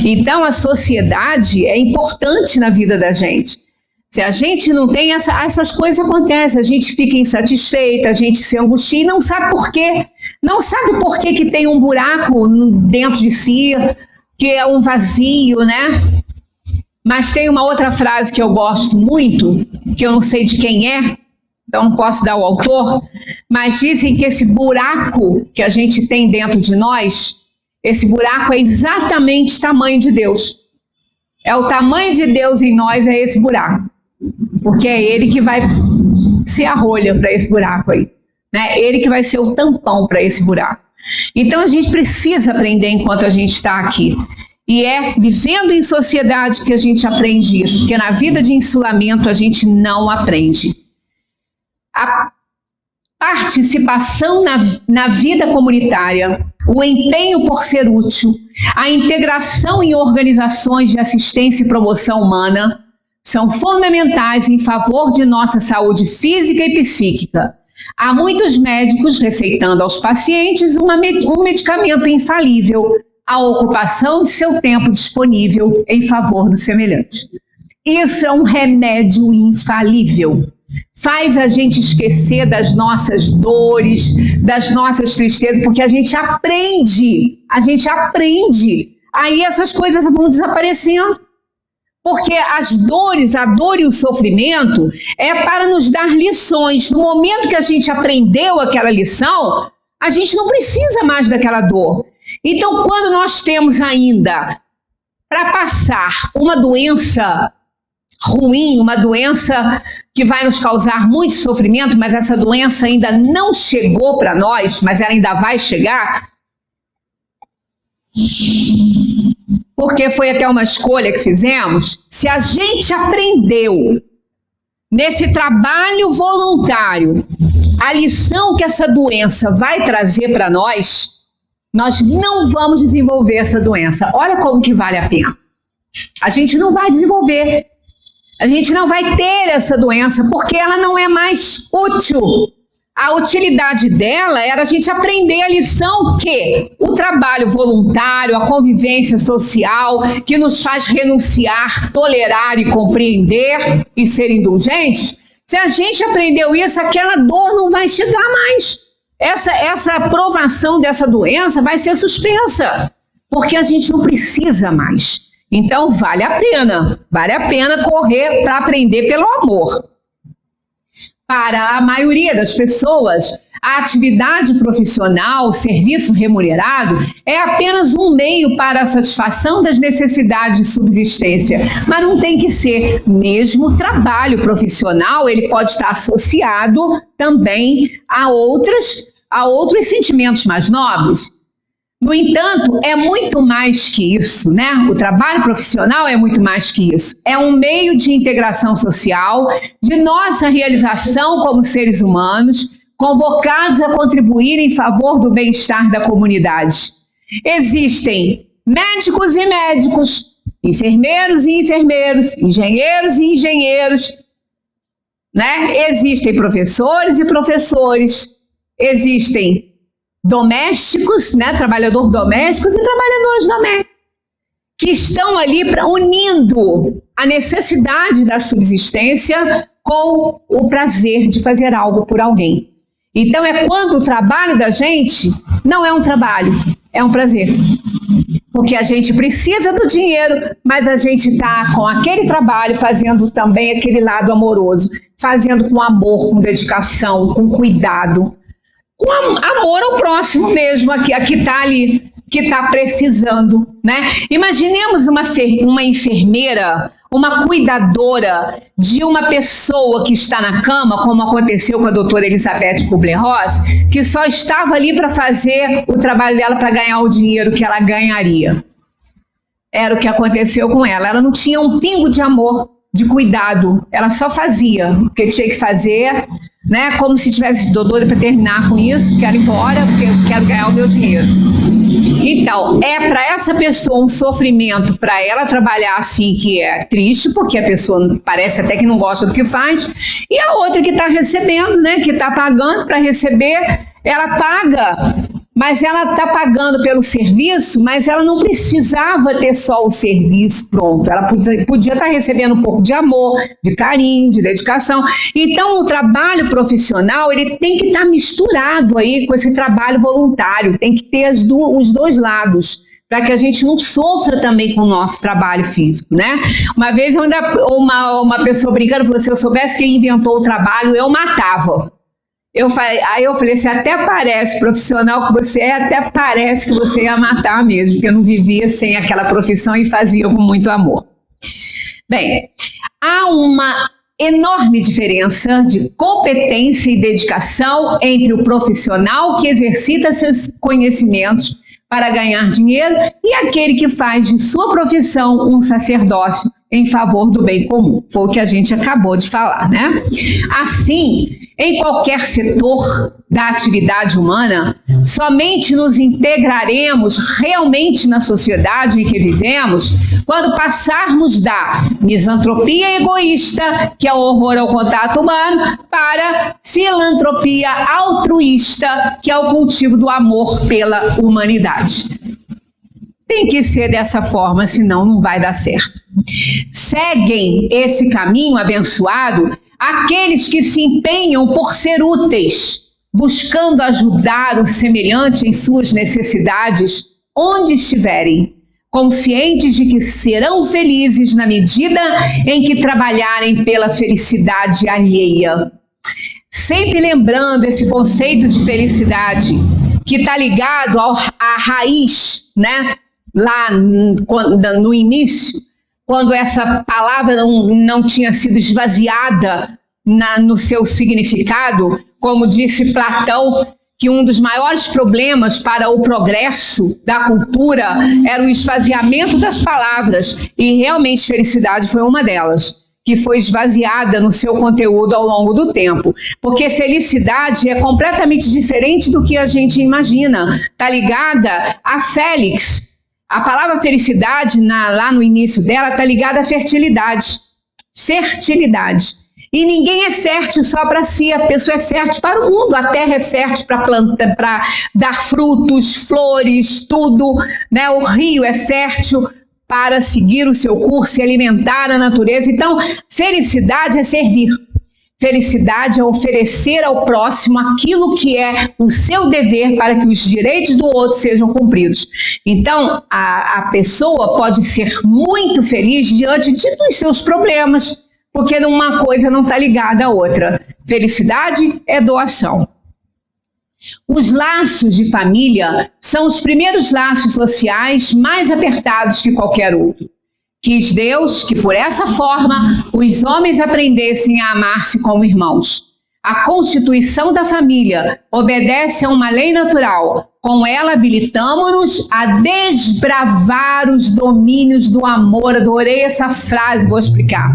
Então, a sociedade é importante na vida da gente. Se a gente não tem, essas coisas acontecem, a gente fica insatisfeita, a gente se angustia e não sabe por quê. Não sabe por quê que tem um buraco dentro de si, que é um vazio, né? Mas tem uma outra frase que eu gosto muito, que eu não sei de quem é, então não posso dar o autor, mas dizem que esse buraco que a gente tem dentro de nós, esse buraco é exatamente o tamanho de Deus. É o tamanho de Deus em nós, é esse buraco. Porque é Ele que vai ser a rolha para esse buraco aí. Né? Ele que vai ser o tampão para esse buraco. Então a gente precisa aprender enquanto a gente está aqui. E é vivendo em sociedade que a gente aprende isso. Porque na vida de insulamento a gente não aprende. A participação na vida comunitária, o empenho por ser útil, a integração em organizações de assistência e promoção humana são fundamentais em favor de nossa saúde física e psíquica. Há muitos médicos receitando aos pacientes um medicamento infalível, a ocupação de seu tempo disponível em favor do semelhante. Isso é um remédio infalível. Faz a gente esquecer das nossas dores, das nossas tristezas, porque a gente aprende. Aí essas coisas vão desaparecendo. Porque as dores, a dor e o sofrimento é para nos dar lições. No momento que a gente aprendeu aquela lição, a gente não precisa mais daquela dor. Então, quando nós temos ainda para passar uma doença ruim, uma doença que vai nos causar muito sofrimento, mas essa doença ainda não chegou para nós, mas ela ainda vai chegar, porque foi até uma escolha que fizemos. Se a gente aprendeu nesse trabalho voluntário a lição que essa doença vai trazer para nós, nós não vamos desenvolver essa doença. Olha como que vale a pena. A gente não vai desenvolver. A gente não vai ter essa doença porque ela não é mais útil. A utilidade dela era a gente aprender a lição que o trabalho voluntário, a convivência social, que nos faz renunciar, tolerar e compreender e ser indulgentes. Se a gente aprendeu isso, aquela dor não vai chegar mais. Essa aprovação dessa doença vai ser suspensa, porque a gente não precisa mais. Então vale a pena correr para aprender pelo amor. Para a maioria das pessoas, a atividade profissional, o serviço remunerado, é apenas um meio para a satisfação das necessidades de subsistência. Mas não tem que ser. Mesmo o trabalho profissional, ele pode estar associado também a outros sentimentos mais nobres. No entanto, é muito mais que isso, né? O trabalho profissional é muito mais que isso. É um meio de integração social, de nossa realização como seres humanos, convocados a contribuir em favor do bem-estar da comunidade. Existem médicos e médicos, enfermeiros e enfermeiros, engenheiros e engenheiros, né? Existem professores e professores, existem domésticos, né, trabalhadores domésticos e trabalhadores domésticos, que estão ali unindo a necessidade da subsistência com o prazer de fazer algo por alguém. Então é quando o trabalho da gente não é um trabalho, é um prazer. Porque a gente precisa do dinheiro, mas a gente está com aquele trabalho fazendo também aquele lado amoroso, fazendo com amor, com dedicação, com cuidado, com amor ao próximo mesmo, a que está ali, que está precisando, né? Imaginemos uma enfermeira, uma cuidadora de uma pessoa que está na cama, como aconteceu com a doutora Elizabeth Kubler-Ross, que só estava ali para fazer o trabalho dela para ganhar o dinheiro que ela ganharia. Era o que aconteceu com ela. Ela não tinha um pingo de amor, de cuidado. Ela só fazia o que tinha que fazer, né? Como se tivesse doida para terminar com isso, quero ir embora porque eu quero ganhar o meu dinheiro. Então, é para essa pessoa um sofrimento para ela trabalhar assim, que é triste, porque a pessoa parece até que não gosta do que faz, e a outra que está recebendo, né, que está pagando para receber, ela paga mas ela está pagando pelo serviço, mas ela não precisava ter só o serviço pronto. Ela podia estar recebendo um pouco de amor, de carinho, de dedicação. Então, o trabalho profissional ele tem que estar misturado aí com esse trabalho voluntário. Tem que ter os dois lados, para que a gente não sofra também com o nosso trabalho físico, né? Uma vez uma pessoa brincando falou: se eu soubesse quem inventou o trabalho, eu matava. Aí eu falei, se até parece profissional que você é, até parece que você ia matar mesmo, porque eu não vivia sem aquela profissão e fazia com muito amor. Bem, há uma enorme diferença de competência e dedicação entre o profissional que exercita seus conhecimentos para ganhar dinheiro e aquele que faz de sua profissão um sacerdócio em favor do bem comum. Foi o que a gente acabou de falar, né? Assim, em qualquer setor da atividade humana, somente nos integraremos realmente na sociedade em que vivemos quando passarmos da misantropia egoísta, que é o horror ao contato humano, para filantropia altruísta, que é o cultivo do amor pela humanidade. Tem que ser dessa forma, senão não vai dar certo. Seguem esse caminho abençoado aqueles que se empenham por ser úteis, buscando ajudar o semelhante em suas necessidades, onde estiverem, conscientes de que serão felizes na medida em que trabalharem pela felicidade alheia. Sempre lembrando esse conceito de felicidade, que está ligado à raiz, né? Lá no início, quando essa palavra não tinha sido esvaziada no seu significado, como disse Platão, que um dos maiores problemas para o progresso da cultura era o esvaziamento das palavras, e realmente felicidade foi uma delas, que foi esvaziada no seu conteúdo ao longo do tempo, porque felicidade é completamente diferente do que a gente imagina, está ligada a Félix. A palavra felicidade, lá no início dela, está ligada à fertilidade. Fertilidade. E ninguém é fértil só para si, a pessoa é fértil para o mundo. A terra é fértil para planta, para dar frutos, flores, tudo, né? O rio é fértil para seguir o seu curso e alimentar a natureza. Então, felicidade é servir. Felicidade é oferecer ao próximo aquilo que é o seu dever para que os direitos do outro sejam cumpridos. Então, a pessoa pode ser muito feliz diante dos seus problemas, porque uma coisa não está ligada à outra. Felicidade é doação. Os laços de família são os primeiros laços sociais mais apertados que qualquer outro. Quis Deus que, por essa forma, os homens aprendessem a amar-se como irmãos. A constituição da família obedece a uma lei natural. Com ela, habilitamo-nos a desbravar os domínios do amor. Adorei essa frase, vou explicar.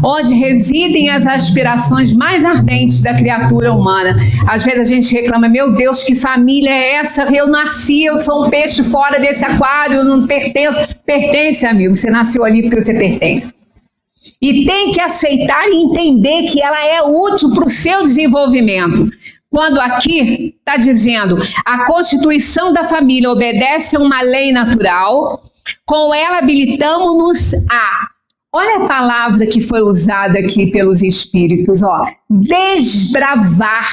Onde residem as aspirações mais ardentes da criatura humana. Às vezes a gente reclama, meu Deus, que família é essa? Eu nasci, eu sou um peixe fora desse aquário, eu não pertenço. Pertence, amigo, você nasceu ali porque você pertence. E tem que aceitar e entender que ela é útil para o seu desenvolvimento. Quando aqui está dizendo, a constituição da família obedece a uma lei natural, com ela habilitamos-nos a... Olha a palavra que foi usada aqui pelos espíritos, ó, desbravar,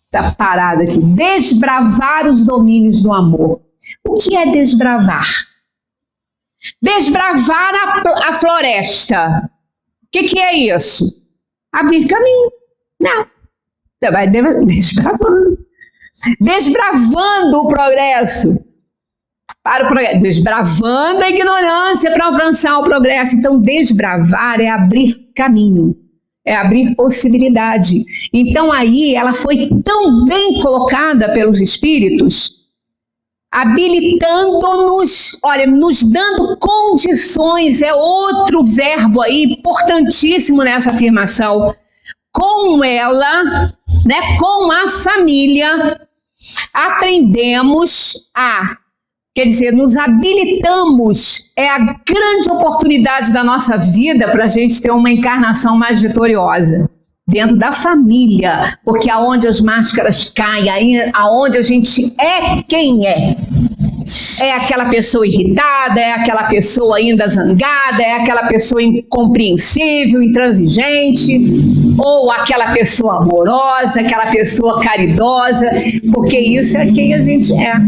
está parado aqui, desbravar os domínios do amor. O que é desbravar? Desbravar a floresta. O que é isso? Abrir caminho. Não. Você vai desbravando. Desbravando o progresso. Para o progresso. Desbravando a ignorância para alcançar o progresso. Então, desbravar é abrir caminho. É abrir possibilidade. Então, aí, ela foi tão bem colocada pelos espíritos, habilitando-nos, olha, nos dando condições, é outro verbo aí importantíssimo nessa afirmação. Com ela, né, com a família, aprendemos a, quer dizer, nos habilitamos, é a grande oportunidade da nossa vida para a gente ter uma encarnação mais vitoriosa. dentro da família, porque aonde as máscaras caem, aonde a gente é quem é. É aquela pessoa irritada, é aquela pessoa ainda zangada, é aquela pessoa incompreensível, intransigente, ou aquela pessoa amorosa, aquela pessoa caridosa, porque isso é quem a gente é,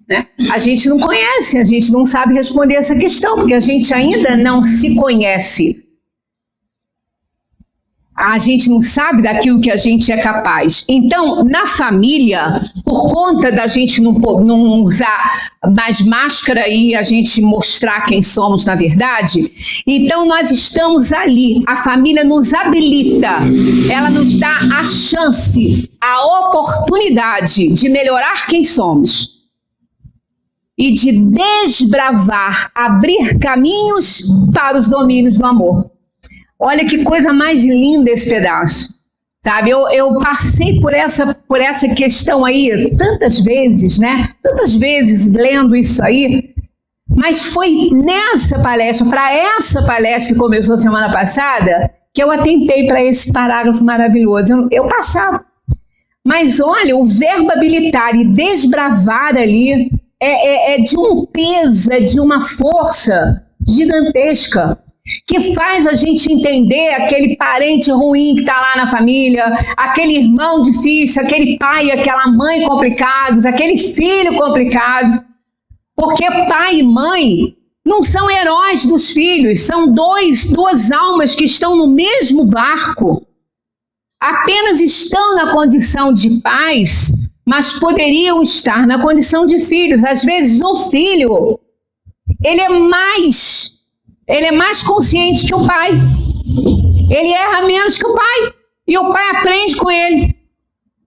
né? A gente não conhece, a gente não sabe responder essa questão, porque a gente ainda não se conhece. A gente não sabe daquilo que a gente é capaz. Então, na família, por conta da gente não usar mais máscara e a gente mostrar quem somos na verdade, então nós estamos ali. A família nos habilita, ela nos dá a chance, a oportunidade de melhorar quem somos e de desbravar, abrir caminhos para os domínios do amor. Olha que coisa mais linda esse pedaço, sabe? Eu passei por essa questão aí tantas vezes, né? Tantas vezes lendo isso aí, mas foi nessa palestra, para essa palestra que começou semana passada, que eu atentei para esse parágrafo maravilhoso. Eu passava. Mas olha, o verbo habilitar e desbravar ali é de um peso, é de uma força gigantesca, que faz a gente entender aquele parente ruim que está lá na família, aquele irmão difícil, aquele pai e aquela mãe complicados, aquele filho complicado. Porque pai e mãe não são heróis dos filhos, são duas almas que estão no mesmo barco. Apenas estão na condição de pais, mas poderiam estar na condição de filhos. Às vezes o filho, ele é mais consciente que o pai. Ele erra menos que o pai. E o pai aprende com ele,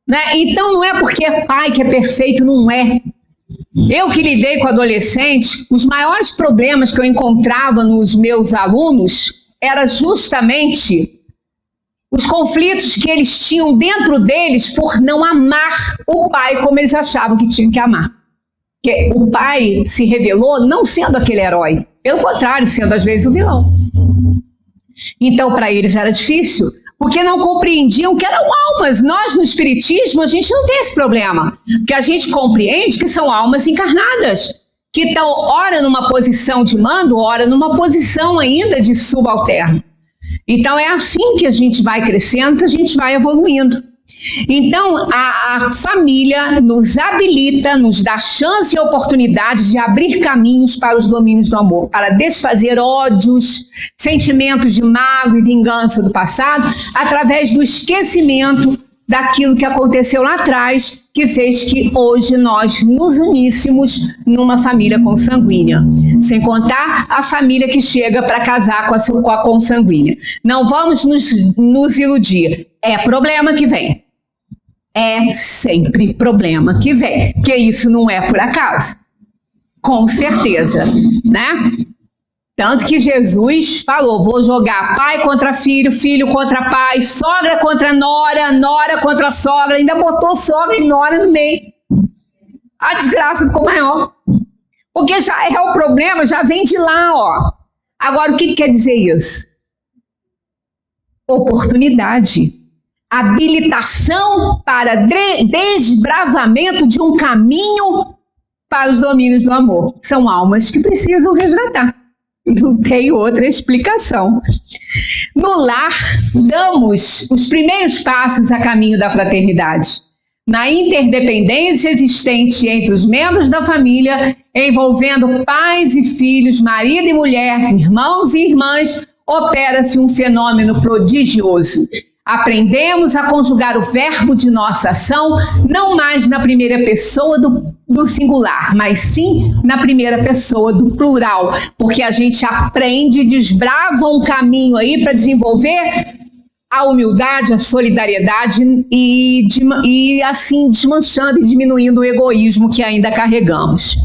né? Então não é porque é pai que é perfeito, não é. Eu que lidei com adolescentes, os maiores problemas que eu encontrava nos meus alunos era justamente os conflitos que eles tinham dentro deles por não amar o pai como eles achavam que tinham que amar. Porque o pai se revelou não sendo aquele herói, pelo contrário, sendo às vezes o vilão. Então, para eles era difícil, porque não compreendiam que eram almas. Nós, no Espiritismo, a gente não tem esse problema, porque a gente compreende que são almas encarnadas, que estão ora numa posição de mando, ora numa posição ainda de subalterno. Então, é assim que a gente vai crescendo, que a gente vai evoluindo. Então, a família nos habilita, nos dá chance e oportunidade de abrir caminhos para os domínios do amor, para desfazer ódios, sentimentos de mágoa e vingança do passado, através do esquecimento daquilo que aconteceu lá atrás, que fez que hoje nós nos uníssemos numa família consanguínea. Sem contar a família que chega para casar com a consanguínea. Não vamos nos iludir. É problema que vem. É sempre problema que vem, porque isso não é por acaso, com certeza, né? Tanto que Jesus falou, vou jogar pai contra filho, filho contra pai, sogra contra nora, nora contra sogra, ainda botou sogra e nora no meio. A desgraça ficou maior, porque já é o problema, já vem de lá, ó. Agora, o que quer dizer isso? Oportunidade. Habilitação para desbravamento de um caminho para os domínios do amor. São almas que precisam resgatar. Não tem outra explicação. No lar, damos os primeiros passos a caminho da fraternidade. Na interdependência existente entre os membros da família, envolvendo pais e filhos, marido e mulher, irmãos e irmãs, opera-se um fenômeno prodigioso. Aprendemos a conjugar o verbo de nossa ação não mais na primeira pessoa do singular, mas sim na primeira pessoa do plural, porque a gente aprende, desbrava um caminho aí para desenvolver a humildade, a solidariedade e assim desmanchando e diminuindo o egoísmo que ainda carregamos.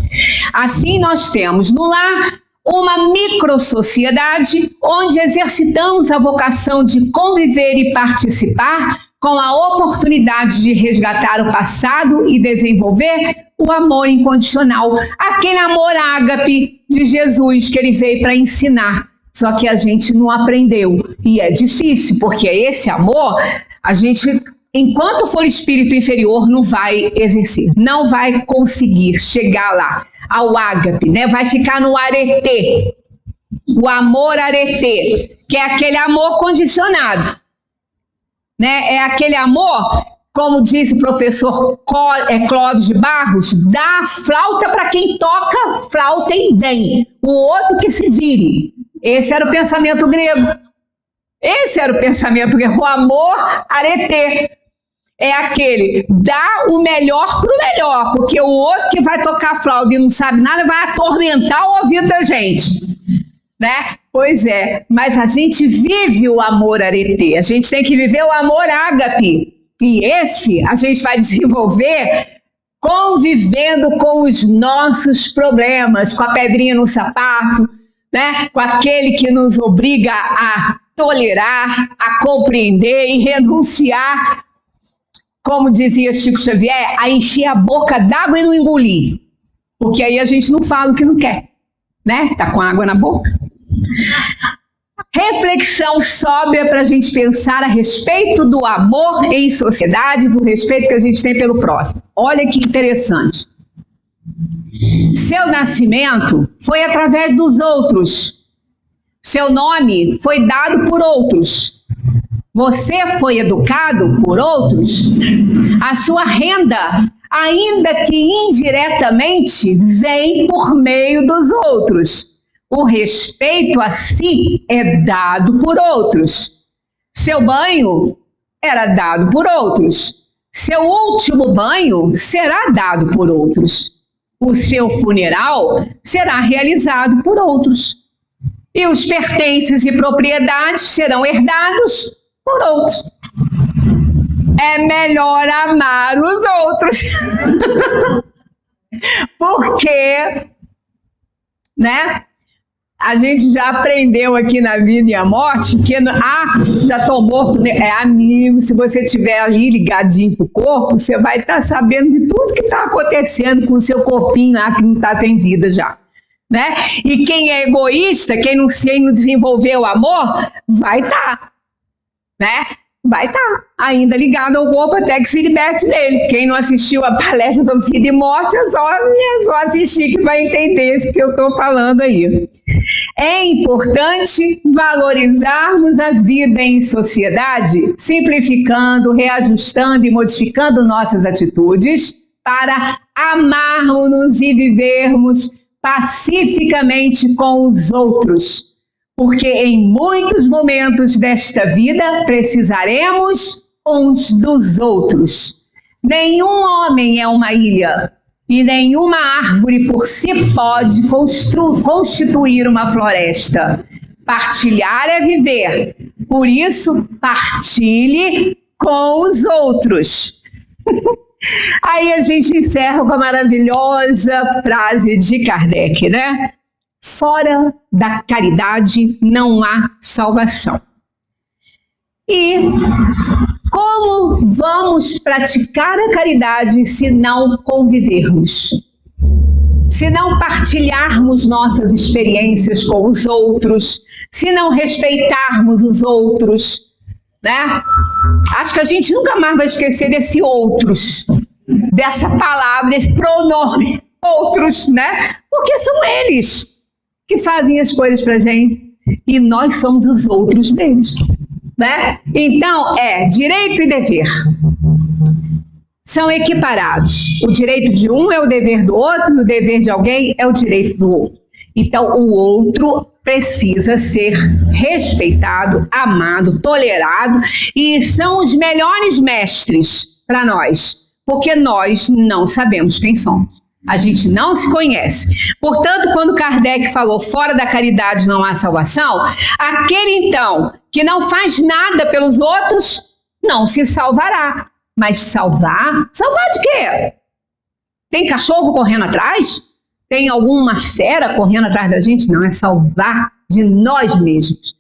Assim nós temos no lar uma microsociedade onde exercitamos a vocação de conviver e participar com a oportunidade de resgatar o passado e desenvolver o amor incondicional, aquele amor ágape de Jesus que ele veio para ensinar, só que a gente não aprendeu. E é difícil, porque esse amor, A gente, enquanto for espírito inferior, não vai exercer, não vai conseguir chegar lá, ao ágape, né? Vai ficar no areté, o amor areté, que é aquele amor condicionado, né? É aquele amor, como diz o professor Clóvis de Barros, dá flauta para quem toca flauta e bem, o outro que se vire. Esse era o pensamento grego. Esse era o pensamento grego, o amor areté. É aquele, dá o melhor pro melhor, porque o outro que vai tocar flauta e não sabe nada vai atormentar o ouvido da gente, né? Pois é, mas a gente vive o amor areté, a gente tem que viver o amor ágape, e esse a gente vai desenvolver convivendo com os nossos problemas, com a pedrinha no sapato, né? Com aquele que nos obriga a tolerar, a compreender e renunciar, como dizia Chico Xavier, a encher a boca d'água e não engolir. Porque aí a gente não fala o que não quer, né? Tá com água na boca. Reflexão sóbria para a gente pensar a respeito do amor em sociedade, do respeito que a gente tem pelo próximo. Olha que interessante. Seu nascimento foi através dos outros. Seu nome foi dado por outros. Você foi educado por outros? A sua renda, ainda que indiretamente, vem por meio dos outros. O respeito a si é dado por outros. Seu banho era dado por outros. Seu último banho será dado por outros. O seu funeral será realizado por outros. E os pertences e propriedades serão herdados por outros. É melhor amar os outros. Porque, né? A gente já aprendeu aqui na vida e a morte que já estou morto, é amigo. Se você estiver ali ligadinho pro corpo, você vai estar sabendo de tudo que está acontecendo com o seu corpinho lá que não está tem vida já, né? E quem é egoísta, quem não desenvolveu o amor, vai estar, né? Vai estar ainda ligado ao corpo até que se liberte dele. Quem não assistiu a palestra sobre vida e morte, é só assistir que vai entender isso que eu estou falando aí. É importante valorizarmos a vida em sociedade, simplificando, reajustando e modificando nossas atitudes para amarmos-nos e vivermos pacificamente com os outros. Porque em muitos momentos desta vida precisaremos uns dos outros. Nenhum homem é uma ilha e nenhuma árvore por si pode constituir uma floresta. Partilhar é viver, por isso partilhe com os outros. Aí a gente encerra com a maravilhosa frase de Kardec, né? Fora da caridade não há salvação. E como vamos praticar a caridade se não convivermos? Se não partilharmos nossas experiências com os outros, se não respeitarmos os outros, né? Acho que a gente nunca mais vai esquecer desse outros, dessa palavra, desse pronome, outros, né? Porque são eles que fazem as coisas pra gente e nós somos os outros deles, né? Então, direito e dever são equiparados. O direito de um é o dever do outro, e o dever de alguém é o direito do outro. Então, o outro precisa ser respeitado, amado, tolerado, e são os melhores mestres para nós, porque nós não sabemos quem somos. A gente não se conhece. Portanto, quando Kardec falou fora da caridade não há salvação, aquele então que não faz nada pelos outros não se salvará. Mas salvar? Salvar de quê? Tem cachorro correndo atrás? Tem alguma fera correndo atrás da gente? Não, é salvar de nós mesmos.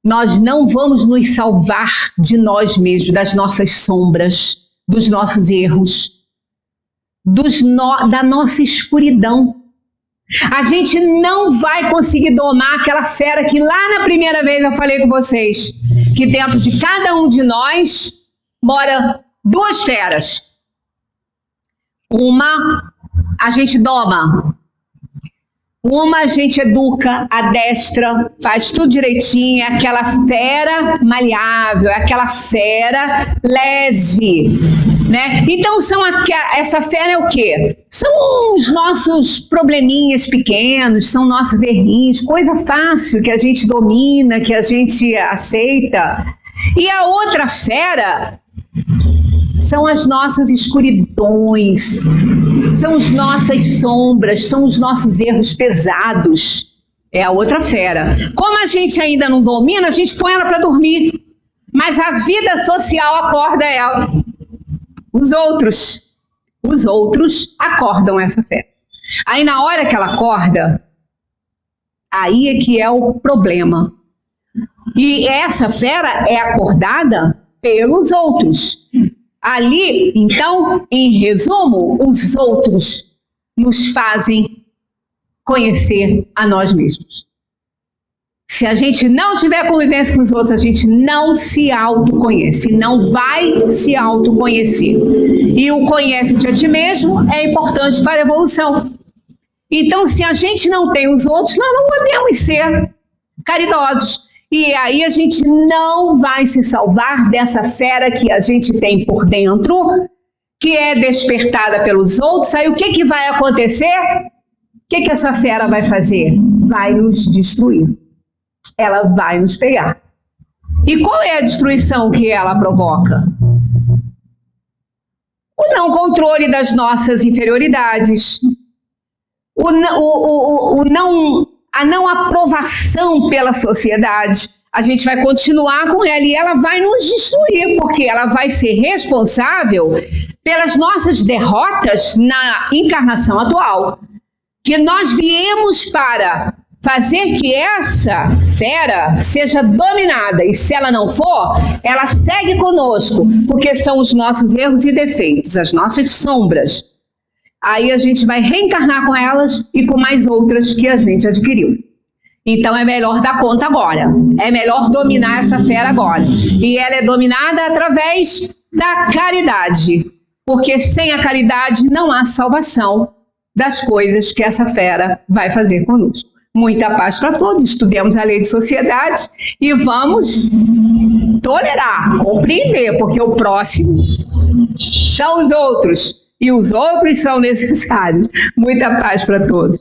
Nós não vamos nos salvar de nós mesmos, das nossas sombras, dos nossos erros, da nossa escuridão. A gente não vai conseguir domar aquela fera que lá na primeira vez eu falei com vocês, que dentro de cada um de nós mora duas feras. Uma a gente doma, uma a gente educa, adestra, faz tudo direitinho, é aquela fera maleável, é aquela fera leve, né? Então essa fera é o quê? São os nossos probleminhas pequenos, são nossos errinhos, coisa fácil que a gente domina, que a gente aceita. E a outra fera são as nossas escuridões, são as nossas sombras, são os nossos erros pesados. É a outra fera. Como a gente ainda não domina, a gente põe ela para dormir. Mas a vida social acorda ela. Os outros acordam essa fera. Aí na hora que ela acorda, aí é que é o problema. E essa fera é acordada pelos outros. Ali, então, em resumo, os outros nos fazem conhecer a nós mesmos. Se a gente não tiver convivência com os outros, a gente não se autoconhece, não vai se autoconhecer. E o conhece-te a ti mesmo é importante para a evolução. Então, se a gente não tem os outros, nós não podemos ser caridosos. E aí a gente não vai se salvar dessa fera que a gente tem por dentro, que é despertada pelos outros. Aí o que vai acontecer? O que essa fera vai fazer? Vai nos destruir. Ela vai nos pegar. E qual é a destruição que ela provoca? O não controle das nossas inferioridades, a não aprovação pela sociedade. A gente vai continuar com ela e ela vai nos destruir, porque ela vai ser responsável pelas nossas derrotas na encarnação atual. Que nós viemos para fazer que essa fera seja dominada, e se ela não for, ela segue conosco, porque são os nossos erros e defeitos, as nossas sombras. Aí a gente vai reencarnar com elas e com mais outras que a gente adquiriu. Então é melhor dar conta agora, é melhor dominar essa fera agora. E ela é dominada através da caridade, porque sem a caridade não há salvação das coisas que essa fera vai fazer conosco. Muita paz para todos, estudemos a lei de sociedade e vamos tolerar, compreender, porque o próximo são os outros e os outros são necessários. Muita paz para todos.